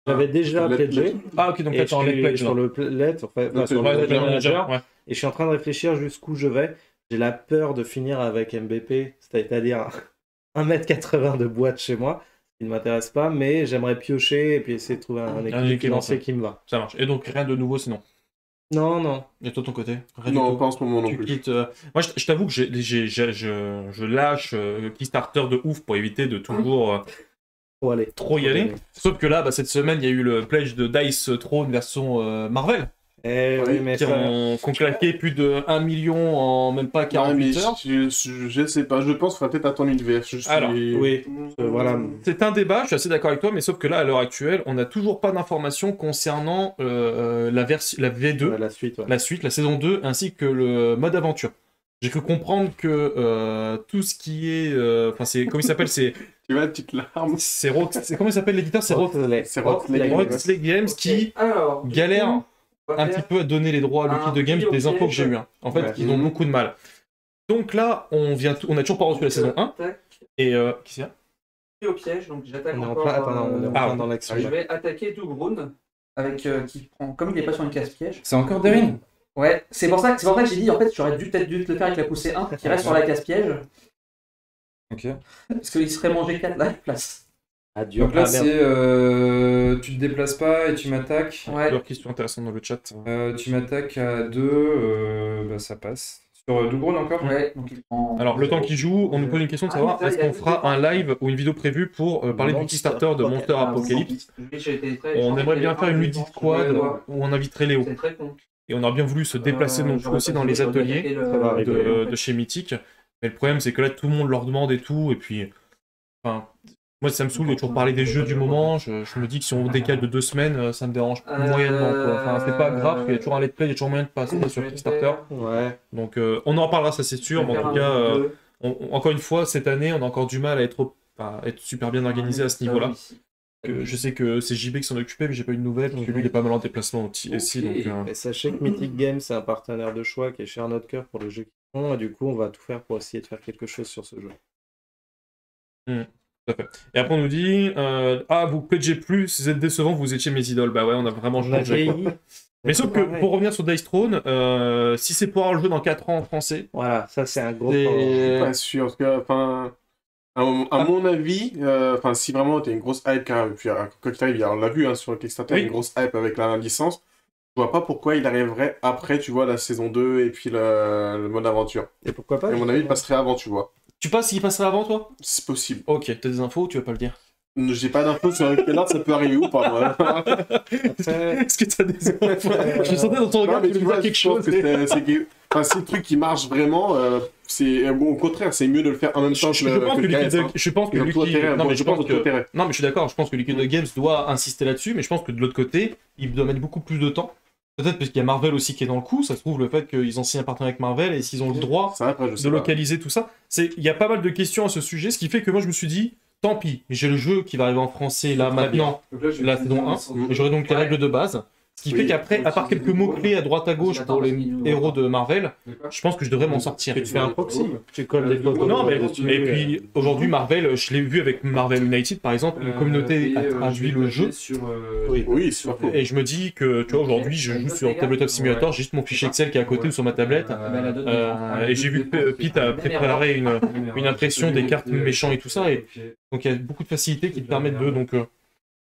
J'avais déjà pledgé. Ah, ok, donc Et là, je tu enlèves suis pledge. sur le lettre, enfin, Non, sur c'est le le Pledge Manager, ouais. et je suis en train de réfléchir jusqu'où je vais. J'ai la peur de finir avec MBP, c'est-à-dire 1m80 de boîte chez moi, ce qui ne m'intéresse pas, mais j'aimerais piocher et puis essayer de trouver un équilibre financier qui me va. Ça marche. Et donc, rien de nouveau sinon. Non, non. Et toi, ton côté? Rien du Non, tout. pas en ce moment non Tu plus. quittes. Moi, je t'avoue que je lâche Kickstarter de ouf pour éviter de toujours Faut aller. trop y aller. Sauf que là, cette semaine, il y a eu le pledge de Dice Throne version Marvel, Eh oui, mais qui ont claqué plus de 1 million en même pas 48 heures. Je sais pas, je pense qu'il faudra peut-être attendre l'hiver. Alors, oui, voilà. C'est un débat, je suis assez d'accord avec toi, mais sauf que là, à l'heure actuelle, on n'a toujours pas d'informations concernant la V2, Ouais, la suite, ouais. la suite, la saison 2, ainsi que le mode aventure. J'ai cru comprendre que tout ce qui est... Enfin, c'est... Comment il s'appelle? C'est Tu vois, une petite larme. comment il s'appelle l'éditeur? C'est C'est Roxley Games qui Alors, galère on va un faire- petit peu à donner les droits à Lucky de Games des infos que j'ai eues. Hein. En fait, Ouais. ils ont beaucoup de mal. Donc là, on a toujours pas reçu la saison 1. Tac. Et qu'est-ce qu'il y a? Et au piège, donc j'attaque On est en encore. plein, attends, on est en Ah, plein dans l'action. Je vais attaquer Dougrun avec qui prend. Comme il n'est pas sur une casse-piège. C'est encore Derin. Ouais, c'est pour ça que j'ai dit en fait j'aurais peut-être dû te le faire avec la poussée 1 qui reste sur la casse-piège. Ok. Parce qu'il serait mangé 4 à la place. Adieu. Donc là, Ah, merde. c'est tu te déplaces pas et tu m'attaques. Ouais. Leur question intéressante dans le chat. Tu m'attaques à 2, bah ça passe. Sur Dougrone encore? Ouais, donc il prend. Alors, le temps qu'il joue, on nous pose une question de savoir est-ce qu'on fera un live ou une vidéo prévue pour parler du Monster Kickstarter de Monster Apocalypse. On aimerait bien faire une Ludic Squad où on inviterait Léo. C'est très con. Et on a bien voulu se déplacer donc aussi dans les ateliers Ça va arriver. de chez Mythic. Mais le problème, c'est que là, tout le monde leur demande et tout. Et puis, enfin, moi, ça me saoule de toujours parler des jeux du moment. Je me dis que si on décale de 2 semaines, ça me dérange moyennement. Quoi. Enfin, c'est pas grave, il y a toujours un let's play, il y a toujours moyen de passer sur Kickstarter. Ouais. Donc, on en reparlera, ça c'est sûr. Mais en tout cas, encore une fois, cette année, on a encore du mal à être super bien organisé à ce niveau-là. Je sais que c'est JB qui s'en occupait, mais j'ai pas eu de nouvelles, parce que lui, il est pas mal en déplacement aussi. Donc, Et sachez que Mythic Games, c'est un partenaire de choix qui est cher à notre cœur pour le jeu qu'ils font, et du coup, on va tout faire pour essayer de faire quelque chose sur ce jeu. Et après, on nous dit ah, vous pledgez plus, vous êtes décevant, vous étiez mes idoles. Bah ouais, on a vraiment On a changé. vieilli. Mais sauf que, pour revenir sur Dice Throne, si c'est pour avoir le jeu dans 4 ans en français, Voilà, ça c'est un gros C'est- point. Je suis pas sûr. Parce que, enfin, à mon avis, enfin, si vraiment t'as une grosse hype, puis quoi qu'il arrive, on l'a vu hein, sur le Kickstarter, Oui. une grosse hype avec la licence, je vois pas pourquoi il arriverait après, tu vois, la saison 2 et puis le mode aventure. Et pourquoi pas Et à mon avis, il passerait avant, tu vois. tu penses qu'il passerait avant toi? C'est possible. Ok, t'as des infos ou tu veux pas le dire? J'ai pas d'infos sur quel art ça peut arriver ou pas, moi. Est-ce que t'as des infos? Je sentais dans ton Non, regard mais que tu tu vois, vois quelque je pense chose. que enfin, si le truc qui marche vraiment, c'est bon, au contraire, c'est mieux de le faire en même temps Je que pense que le Liquid KS, hein. je pense que Ils ont tout Liquid- intérêt, non, mais bon, je pense tout que intérêt. non, mais je suis d'accord. Je pense que Liquid Games doit insister là-dessus, mais je pense que de l'autre côté, il doit mettre beaucoup plus de temps. Peut-être parce qu'il y a Marvel aussi qui est dans le coup. Ça se trouve le fait qu'ils ont signé un partenariat avec Marvel et s'ils ont le droit Ça, après, je sais de pas. localiser tout ça. Il y a pas mal de questions à ce sujet, ce qui fait que moi je me suis dit, tant pis, j'ai le jeu qui va arriver en français là maintenant, Donc là, je vais la utiliser saison mon 1, licence. et j'aurai donc les règles de base. Ce qui Oui. fait qu'après, à part quelques mots-clés à droite à gauche pour les héros de Marvel, D'accord. je pense que je devrais m'en sortir. Tu fais un proxy. Tu colles des photos. Non, mais dessus. et puis aujourd'hui, Marvel, je l'ai vu avec Marvel United par exemple, une communauté a traduit le jeu. Oui, c'est pas faux. Et je me dis que, tu vois, aujourd'hui, je joue sur Tabletop Simulator, j'ai juste mon fichier Excel qui est à côté ou sur ma tablette. Et j'ai vu que Pete a préparé une impression des cartes méchants et tout ça, et donc il y a beaucoup de facilités qui te permettent de. Donc,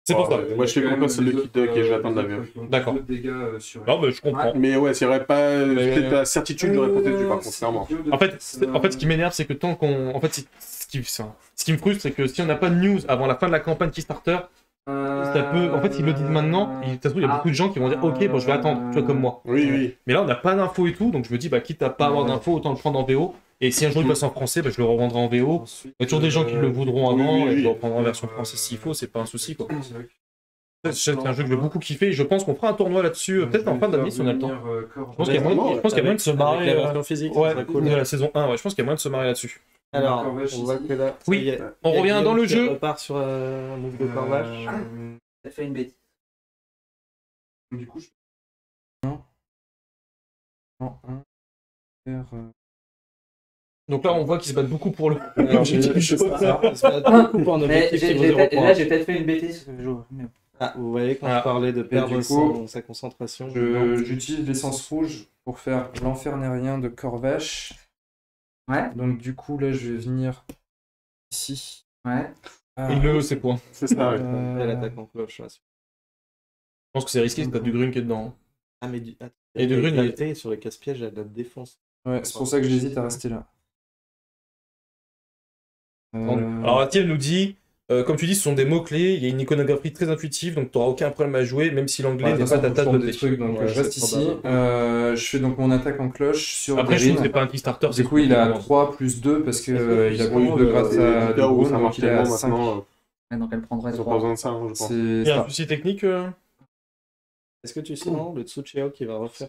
c'est pour ça. Moi, je fais confiance à l'équipe de que je vais attendre la VF. D'accord. Non, mais je comprends. Mais ouais, s'il n'y aurait pas peut-être la certitude, j'aurais peut-être dû, par contre, clairement. En fait, ce qui m'énerve, c'est que tant qu'on. En fait, ce qui me frustre, c'est que si on n'a pas de news avant la fin de la campagne Kickstarter, ça peut. En fait, ils le disent maintenant, il y a beaucoup de gens qui vont dire ok, bon, je vais attendre, tu vois, comme moi. Oui, oui. Mais là, on n'a pas d'infos et tout, donc je me dis, bah, quitte à pas avoir d'infos, autant le prendre en VO. Et si un jour il passe en français, bah, je le revendrai en VO. Il y a toujours des gens qui le voudront avant, et je le reprendrai en version française s'il faut, c'est pas un souci, quoi. C'est un jeu que j'ai beaucoup kiffé, et je pense qu'on fera un tournoi là-dessus, peut-être en fin d'année si on a le temps. Je pense qu'il y a moyen de se marrer. La version physique, Ouais, ça serait cool. de la saison 1, ouais, je pense qu'il y a moyen de se marrer là-dessus. Alors, on voit que là. Oui, il y a- on il y a revient Guillaume dans le qui jeu. repart sur un move de Corvache. T'as fait une bêtise. Du coup, Donc là, on voit qu'ils se battent beaucoup pour le. Alors, Objectif je- jaune. ça se bat beaucoup pour un Mais objectif qui vaut j'ai 0 peut-être- points. là, j'ai peut-être fait une bêtise. Ah, vous voyez, quand Ah. je parlais de perdre du coup, sa concentration. J'utilise l'essence rouge pour faire l'enfer-nérien de Corvache. Ouais, Donc du coup, là, je vais venir ici. ouais. Ah, Et le, c'est quoi? C'est ça, ouais. Elle attaque en cloche. Là. Je pense que c'est risqué, parce que t'as du green qui est dedans. Ah, mais du. Et de Grune, égalité sur les casse-pièges, elle a de défense. Ouais, c'est pour ça que j'hésite à rester là. Alors, Atiel nous dit, comme tu dis, ce sont des mots-clés, il y a une iconographie très intuitive, donc tu n'auras aucun problème à jouer, même si l'anglais Ouais, n'est pas ta tasse de des thé. trucs, donc Ouais, je reste c'est ici. probable. Je fais donc mon attaque en cloche sur Après, je trouve que Green. c'est pas un Kickstarter. Du coup, il a 3 plus 2 parce que il a plus de grâce à Là où ça donc marche il est à tellement 5. maintenant, Ouais, donc elle prendrait ils ont pas 3. besoin de ça, hein, je pense. C'est Il y a un ça. souci technique Est-ce que tu sais, non, le Tsucheo qui va refaire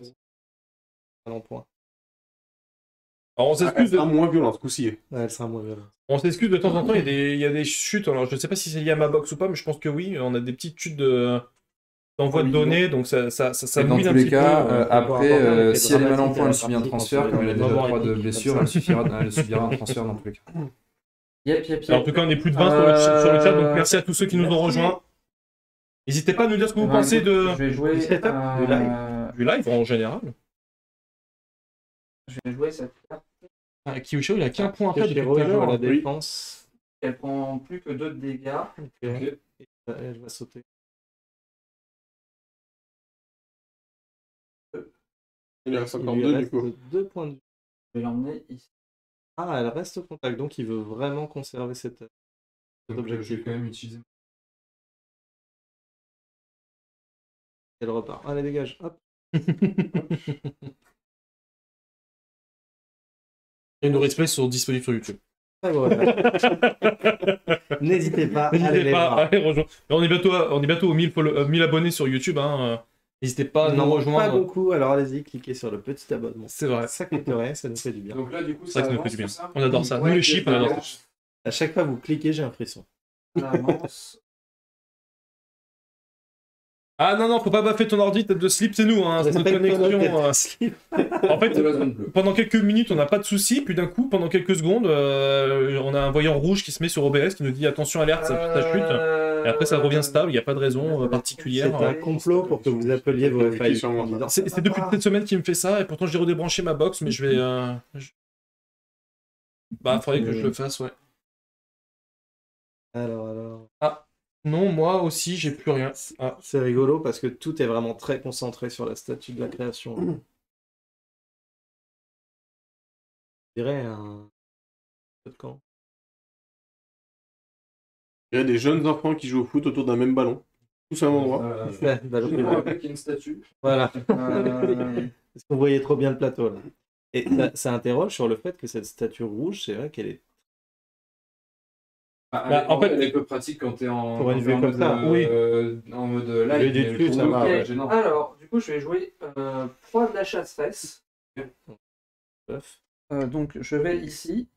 à l'emploi. Alors, on Elle s'excuse sera moins violente, ce coup-ci. Ouais, elle sera moins violente. on s'excuse de temps en temps, il y a des chutes. Alors, je ne sais pas si c'est lié à ma box ou pas, mais je pense que oui. On a des petites chutes d'envoi de données, donc ça Et dans mouille un tous les petit cas, peu. après, si elle est mal en point, elle dramatique subit un quand transfert. tu Comme elle a as déjà des 3 de moments blessure, épiques elle subira un transfert dans tous les cas. Yep. Alors, en tout cas, on est plus de 20 sur le chat, donc merci à tous ceux qui nous ont rejoints. N'hésitez pas à nous dire ce que vous pensez Je vais jouer. du setup, du live en général. Je vais jouer cette carte. Kyusho, il a qu'un point à faire depuis Kyoshiro, tout à il joue à la l'heure. défense. Elle prend plus que 2 de dégâts. Ok. Et elle va sauter. Il reste Il encore lui 2 du reste coup. 2 points de vie. Je vais l'emmener ici. Ah, elle reste au contact, donc il veut vraiment conserver cet objectif. quand même utiliser. Elle repart. Allez, dégage. Hop. Et nos replays sont disponibles sur YouTube. Et voilà. N'hésitez pas à aller N'hésitez les pas voir. à les rejoindre. On est bientôt aux 1000 abonnés sur YouTube. Hein. N'hésitez pas à Non, nous pas rejoindre. beaucoup, alors allez-y, cliquez sur le petit abonnement. C'est vrai. Ça coûte rien, ça nous fait du bien. Donc là, du coup, C'est vrai que ça nous avance fait du bien. tout ça. On adore ça. Ouais, Nous, les chips, on adore ça. À chaque fois que vous cliquez, j'ai l'impression. Ça avance. Ah non, faut pas baffer ton ordi, tête de slip, c'est nous. Hein. C'est notre connexion. Slip. En fait, pendant quelques minutes, on n'a pas de soucis, puis d'un coup, pendant quelques secondes, on a un voyant rouge qui se met sur OBS qui nous dit attention, alerte, ça chute. Et après, ça revient stable, il n'y a pas de raison particulière. C'est un complot pour que vous appeliez vos FAI. C'est depuis cette semaine qu'il me fait ça, et pourtant j'ai redébranché ma box, mais je vais. Bah, faudrait que je le fasse, ouais. Alors. Ah, non, moi aussi, j'ai plus rien. Ah. C'est rigolo parce que tout est vraiment très concentré sur la statue de la création. Je dirais un. Quand Il y a des jeunes enfants qui jouent au foot autour d'un même ballon. Tous à un endroit. Avec une statue. Voilà. Parce que vous voyez trop bien le plateau là. Et ça interroge sur le fait que cette statue rouge, c'est vrai qu'elle est. En fait, elle est peu pratique quand t'es en. Pour une vue comme ça, oui. En mode live. Du dessus, ça va. Okay. Alors, du coup, je vais jouer 3 de la chasse-fesse. Donc, je vais ici.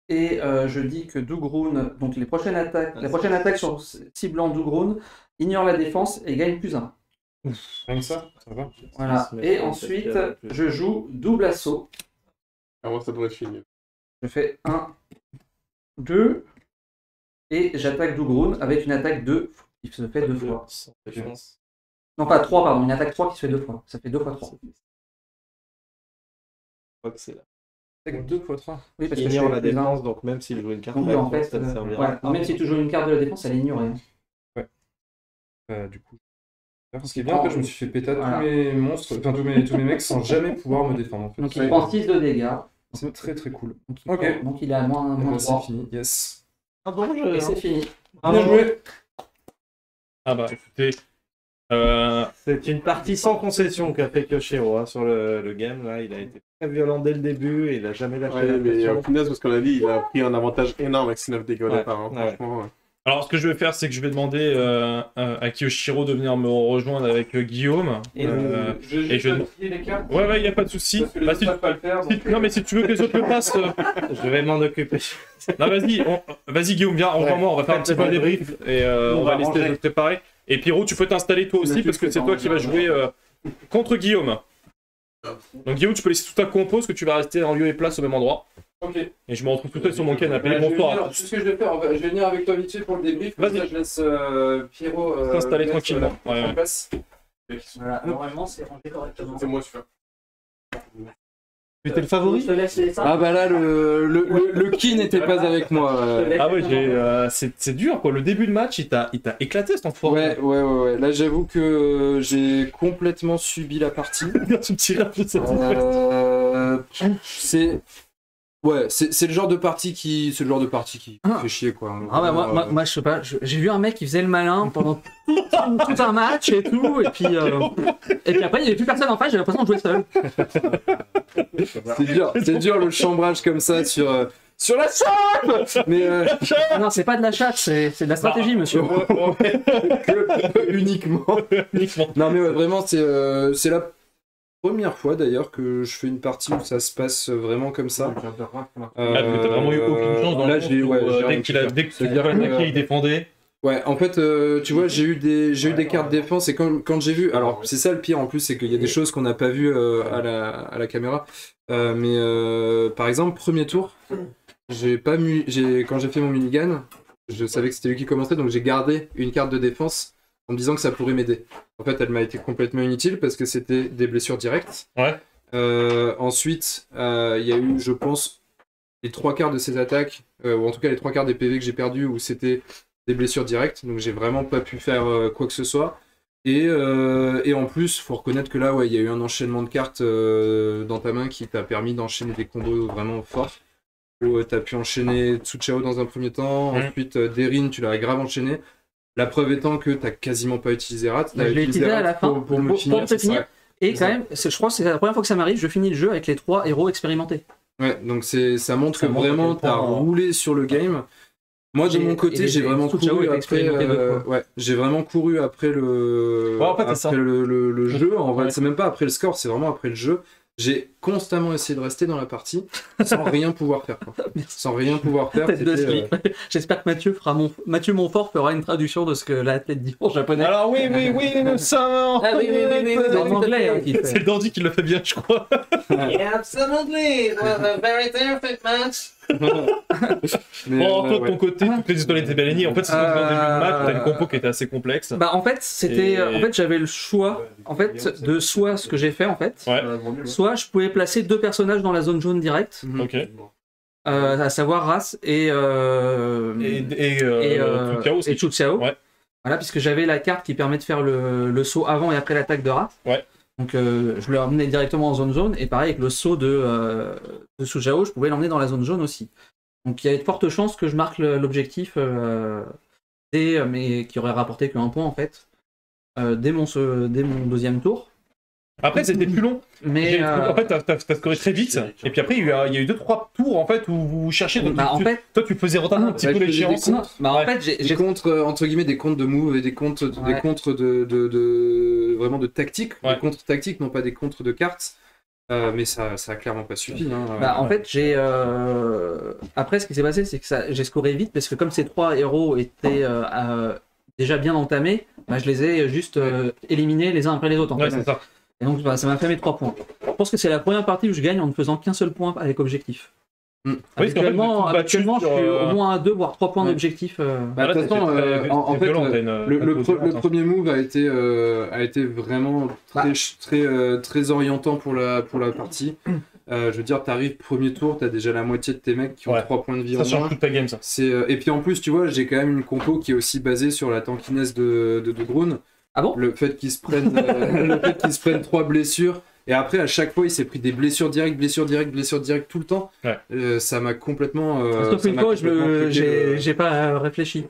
Et je dis que Dougroun, donc la prochaine attaque sur ciblant Dougroun, ignore la défense et gagne +1. Rien que ça va. Voilà. Et ensuite, je joue double assaut. Moi, ça devrait être fini. Je fais 1, 2, et j'attaque Dougroun avec une attaque 2 qui se fait 2 fois. Non, pas 3, pardon, une attaque 3 qui se fait 2 fois. Ça fait 2 fois 3. Je crois que c'est là. Attaque 2 x 3. Oui, parce Il que ignore la défense, donc même s'il joue une carte, oui, en fait, ça ne servira pas. même si tu joues une carte de la défense, elle est ignorée. Du coup. Ce qui est bien, en fait, je me suis fait péter tous mes monstres, enfin tous mes mecs sans jamais pouvoir me défendre. En fait. Donc il prend 6 de dégâts. C'est très très cool. Donc il est à moins 3. C'est fini, yes. Un bon jeu. Et c'est fini. Bien joué. Ah bah écoutez. C'est une partie sans concession qu'a fait Kyoshiro sur le game. Là, il a été très violent dès le début et il a jamais lâché la Mais pression. au final, parce qu'on a dit, il a pris un avantage énorme avec ses 9 dégâts au départ. Franchement. Alors, ce que je vais faire, c'est que je vais demander à Kyoshiro de venir me rejoindre avec Guillaume. Et je vais les cartes. Ouais, il n'y a pas de souci. Parce que les autres ne peuvent pas le faire. Non, mais si tu veux que les autres le fassent. Je vais m'en occuper. Non, vas-y, Guillaume, viens, rejoins-moi, on va faire un petit peu de débrief et on va laisser les autres préparer. Et Pierrot, tu peux t'installer toi aussi parce que c'est toi qui vas jouer contre Guillaume. Donc, Guillaume, tu peux laisser toute ta compo parce que tu vas rester en lieu et place au même endroit. Ok. Et je me retrouve tout seul sur mon canapé. Bonsoir. C'est ce que je vais faire. Je vais venir avec toi vite fait pour le débrief. Vas-y. Je laisse Pierrot s'installer tranquillement. En place. Voilà, normalement, c'est rangé correctement. C'est moi, super. Tu étais le favori? Je te laisse les Ah bah là, le ki n'était pas avec moi. Ah ouais, c'est dur quoi. Le début de match, il t'a éclaté cet enfoiré. Ouais. Là, j'avoue que j'ai complètement subi la partie. Tu me tires de cette c'est le genre de partie qui fait chier quoi. Ah bah moi je sais pas, j'ai vu un mec qui faisait le malin pendant tout un match et tout, et puis après il n'y avait plus personne en face, j'ai l'impression de jouer seul. C'est dur le chambrage comme ça sur la chatte. Mais non, c'est pas de la chatte, c'est de la stratégie, monsieur. Uniquement. Non mais ouais, vraiment c'est la première fois d'ailleurs que je fais une partie où ça se passe vraiment comme ça. T'as vraiment eu aucune chance dans là, dès que tu attaqué, il défendait. Ouais, en fait, tu vois, j'ai eu des cartes défense et quand j'ai vu, alors c'est ça le pire en plus, c'est qu'il y a des choses qu'on n'a pas vues à la caméra. Mais par exemple, premier tour, quand j'ai fait mon minigun, je savais que c'était lui qui commençait, donc j'ai gardé une carte de défense en me disant que ça pourrait m'aider. En fait, elle m'a été complètement inutile parce que c'était des blessures directes. Ouais. Ensuite, il y a eu, je pense, les 3/4 de ces attaques, ou en tout cas les 3/4 des PV que j'ai perdus où c'était des blessures directes, donc j'ai vraiment pas pu faire quoi que ce soit. Et en plus, faut reconnaître que là, il y a eu un enchaînement de cartes dans ta main qui t'a permis d'enchaîner des combos vraiment forts. Où t'as pu enchaîner Tsuchao dans un premier temps, ensuite Derin, tu l'as grave enchaîné. La preuve étant que t'as quasiment pas utilisé Rat. Je l'ai utilisé à la fin pour me finir. Et quand même, je crois que c'est la première fois que ça m'arrive, je finis le jeu avec les 3 héros expérimentés. Ouais, donc ça montre que vraiment t'as roulé sur le game. Moi de mon côté, j'ai vraiment couru après. J'ai vraiment couru après le. En fait, après le jeu. En vrai, c'est même pas après le score, c'est vraiment après le jeu. j'ai constamment essayé de rester dans la partie sans rien pouvoir faire. Quoi. Sans rien pouvoir faire. J'espère que Mathieu Montfort fera une traduction de ce que l'athlète dit en japonais. Alors oui, ça... Ah oui, en anglais. Hein, c'est le Dandy qui le fait bien, je crois. Yeah, absolutely. It was a very terrific match. Toi, de ton côté, toutes les histoires étaient Bellini. En fait, c'est dans le début de match, t'as une compo qui était assez complexe. Bah, en fait, c'était. En fait, j'avais le choix de soit ce que j'ai fait, en fait. Ouais. Soit je pouvais placer 2 personnages dans la zone jaune directe. Ok. À savoir Ras et Chu Xiao. Ouais. Voilà, puisque j'avais la carte qui permet de faire le saut avant et après l'attaque de Ras. Ouais. Donc je le ramenais directement en zone jaune, et pareil avec le saut de Chu Xiao, je pouvais l'emmener dans la zone jaune aussi. Donc il y avait de fortes chances que je marque l'objectif mais qui aurait rapporté qu'un point en fait, dès mon deuxième tour. Après, c'était plus long. Mais en fait, t'as scoré très vite. Et puis après, il y a eu 2-3 tours en fait où vous cherchiez. Donc, toi, tu faisais retarder un petit peu l'échéance. En fait, j'ai contre entre guillemets des comptes de move et des comptes de vraiment de tactique, des contre tactiques, non pas des contre de cartes. Mais ça a clairement pas suffi. Hein. En fait, après, ce qui s'est passé, c'est que j'ai scoré vite parce que comme ces 3 héros étaient déjà bien entamés, je les ai juste éliminés les uns après les autres. En fait. C'est ça. Et donc ça m'a fait mes 3 points. Je pense que c'est la première partie où je gagne en ne faisant qu'un seul point avec objectif. Habituellement, je suis au moins à 2 voire 3 points d'objectif. De toute façon, en fait, le premier move a été vraiment très orientant pour la partie. Je veux dire, t'arrives premier tour, t'as déjà la moitié de tes mecs qui ont 3 points de vie en moins. Ça change toute ta game, ça. Et puis en plus, tu vois, j'ai quand même une compo qui est aussi basée sur la tankiness de Grun. Ah bon ? Le fait qu'ils se prennent 3 blessures. Et après, à chaque fois, il s'est pris des blessures directes tout le temps. Ouais. Ça m'a complètement. Sauf une fois, j'ai pas réfléchi.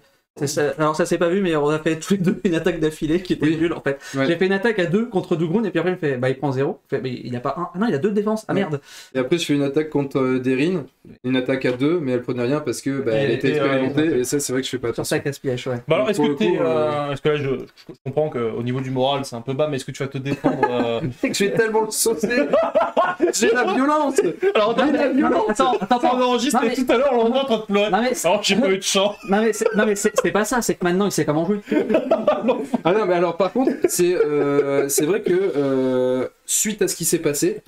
Alors ça s'est pas vu, mais on a fait tous les deux une attaque d'affilée qui était nulle en fait. Ouais. J'ai fait une attaque à 2 contre Dougroun et puis après il fait il prend 0. Mais il a pas 1. Ah non, il a 2 de défense. Ah merde. Et après je fais une attaque contre Derin, une attaque à 2, mais elle prenait rien parce que elle était expérimentée et ça c'est vrai que je fais pas sur ça casse-pièce, ouais. Alors est-ce que là je comprends qu'au niveau du moral c'est un peu bas, mais est-ce que tu vas te défendre Je vais tellement le saucer. J'ai la violence. Alors attends, on enregistre tout à l'heure, on est en train de pleurer. Alors j'ai pas eu de chance. Non mais c'est pas ça, c'est que maintenant il sait comment jouer. Ah non, mais alors par contre, c'est vrai que suite à ce qui s'est passé,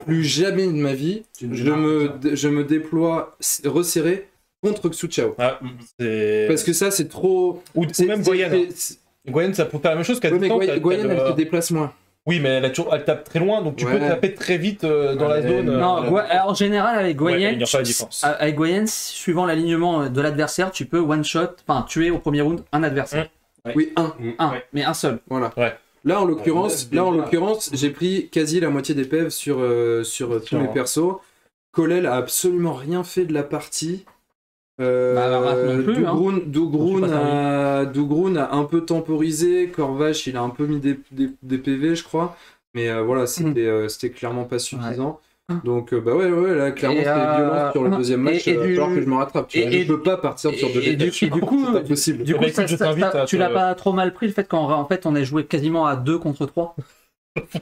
plus jamais de ma vie, je me déploie resserré contre Xu Xiao. Parce que ça, c'est trop. Ou même Goyen. Goyen, ça peut faire la même chose qu'à distance. Mais Goyen, elle se déplace moins. Oui, mais elle tape très loin, donc tu peux taper très vite dans la zone. Non, en général, avec Goyen, suivant l'alignement de l'adversaire, tu peux one-shot, enfin tuer au premier round un adversaire. Oui, mais un seul. Voilà. Là, en l'occurrence, j'ai pris quasi la moitié des PEV sur tous mes persos. Kolel a absolument rien fait de la partie. Dougroun a un peu temporisé, Corvache il a un peu mis des PV je crois, mais voilà c'était clairement pas suffisant. Donc là clairement c'était violent sur le deuxième match, il va falloir que je me rattrape. Je peux pas partir sur deux défaites. Du coup, c'est impossible. Du coup tu l'as pas trop mal pris le fait qu'en fait on ait joué quasiment à 2 contre 3.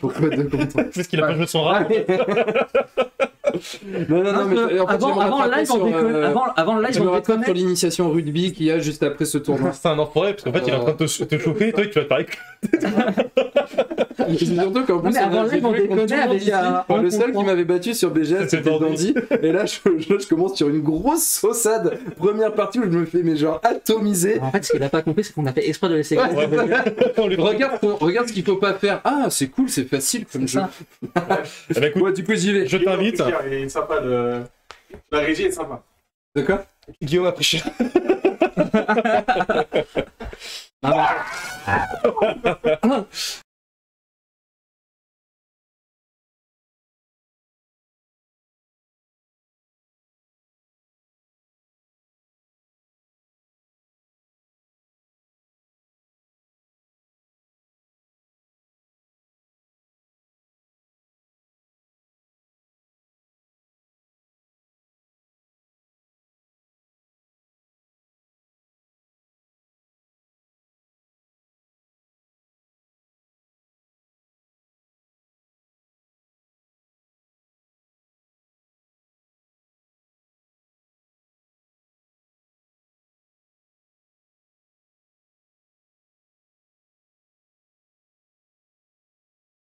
Pourquoi 2 contre 3 Parce qu'il a pas joué son rap. Non, mais en fait, avant le live, on déconne sur l'initiation rugby qu'il y a juste après ce tournoi. C'est un enfoiré parce qu'en fait il est en train de te chauffer et toi tu vas te parler. Surtout qu'en plus, le seul qui m'avait battu sur BGS c'était Dandy. Et là je commence sur une grosse saucade. Première partie où je me fais atomiser. En fait, ce qu'il a pas compris, c'est qu'on a fait exprès de laisser. Regarde ce qu'il faut pas faire. Ah, c'est cool, c'est facile comme jeu. Du coup, j'y vais. Je t'invite. Il est sympa la régie est sympa. D'accord. Guillaume a pris cher.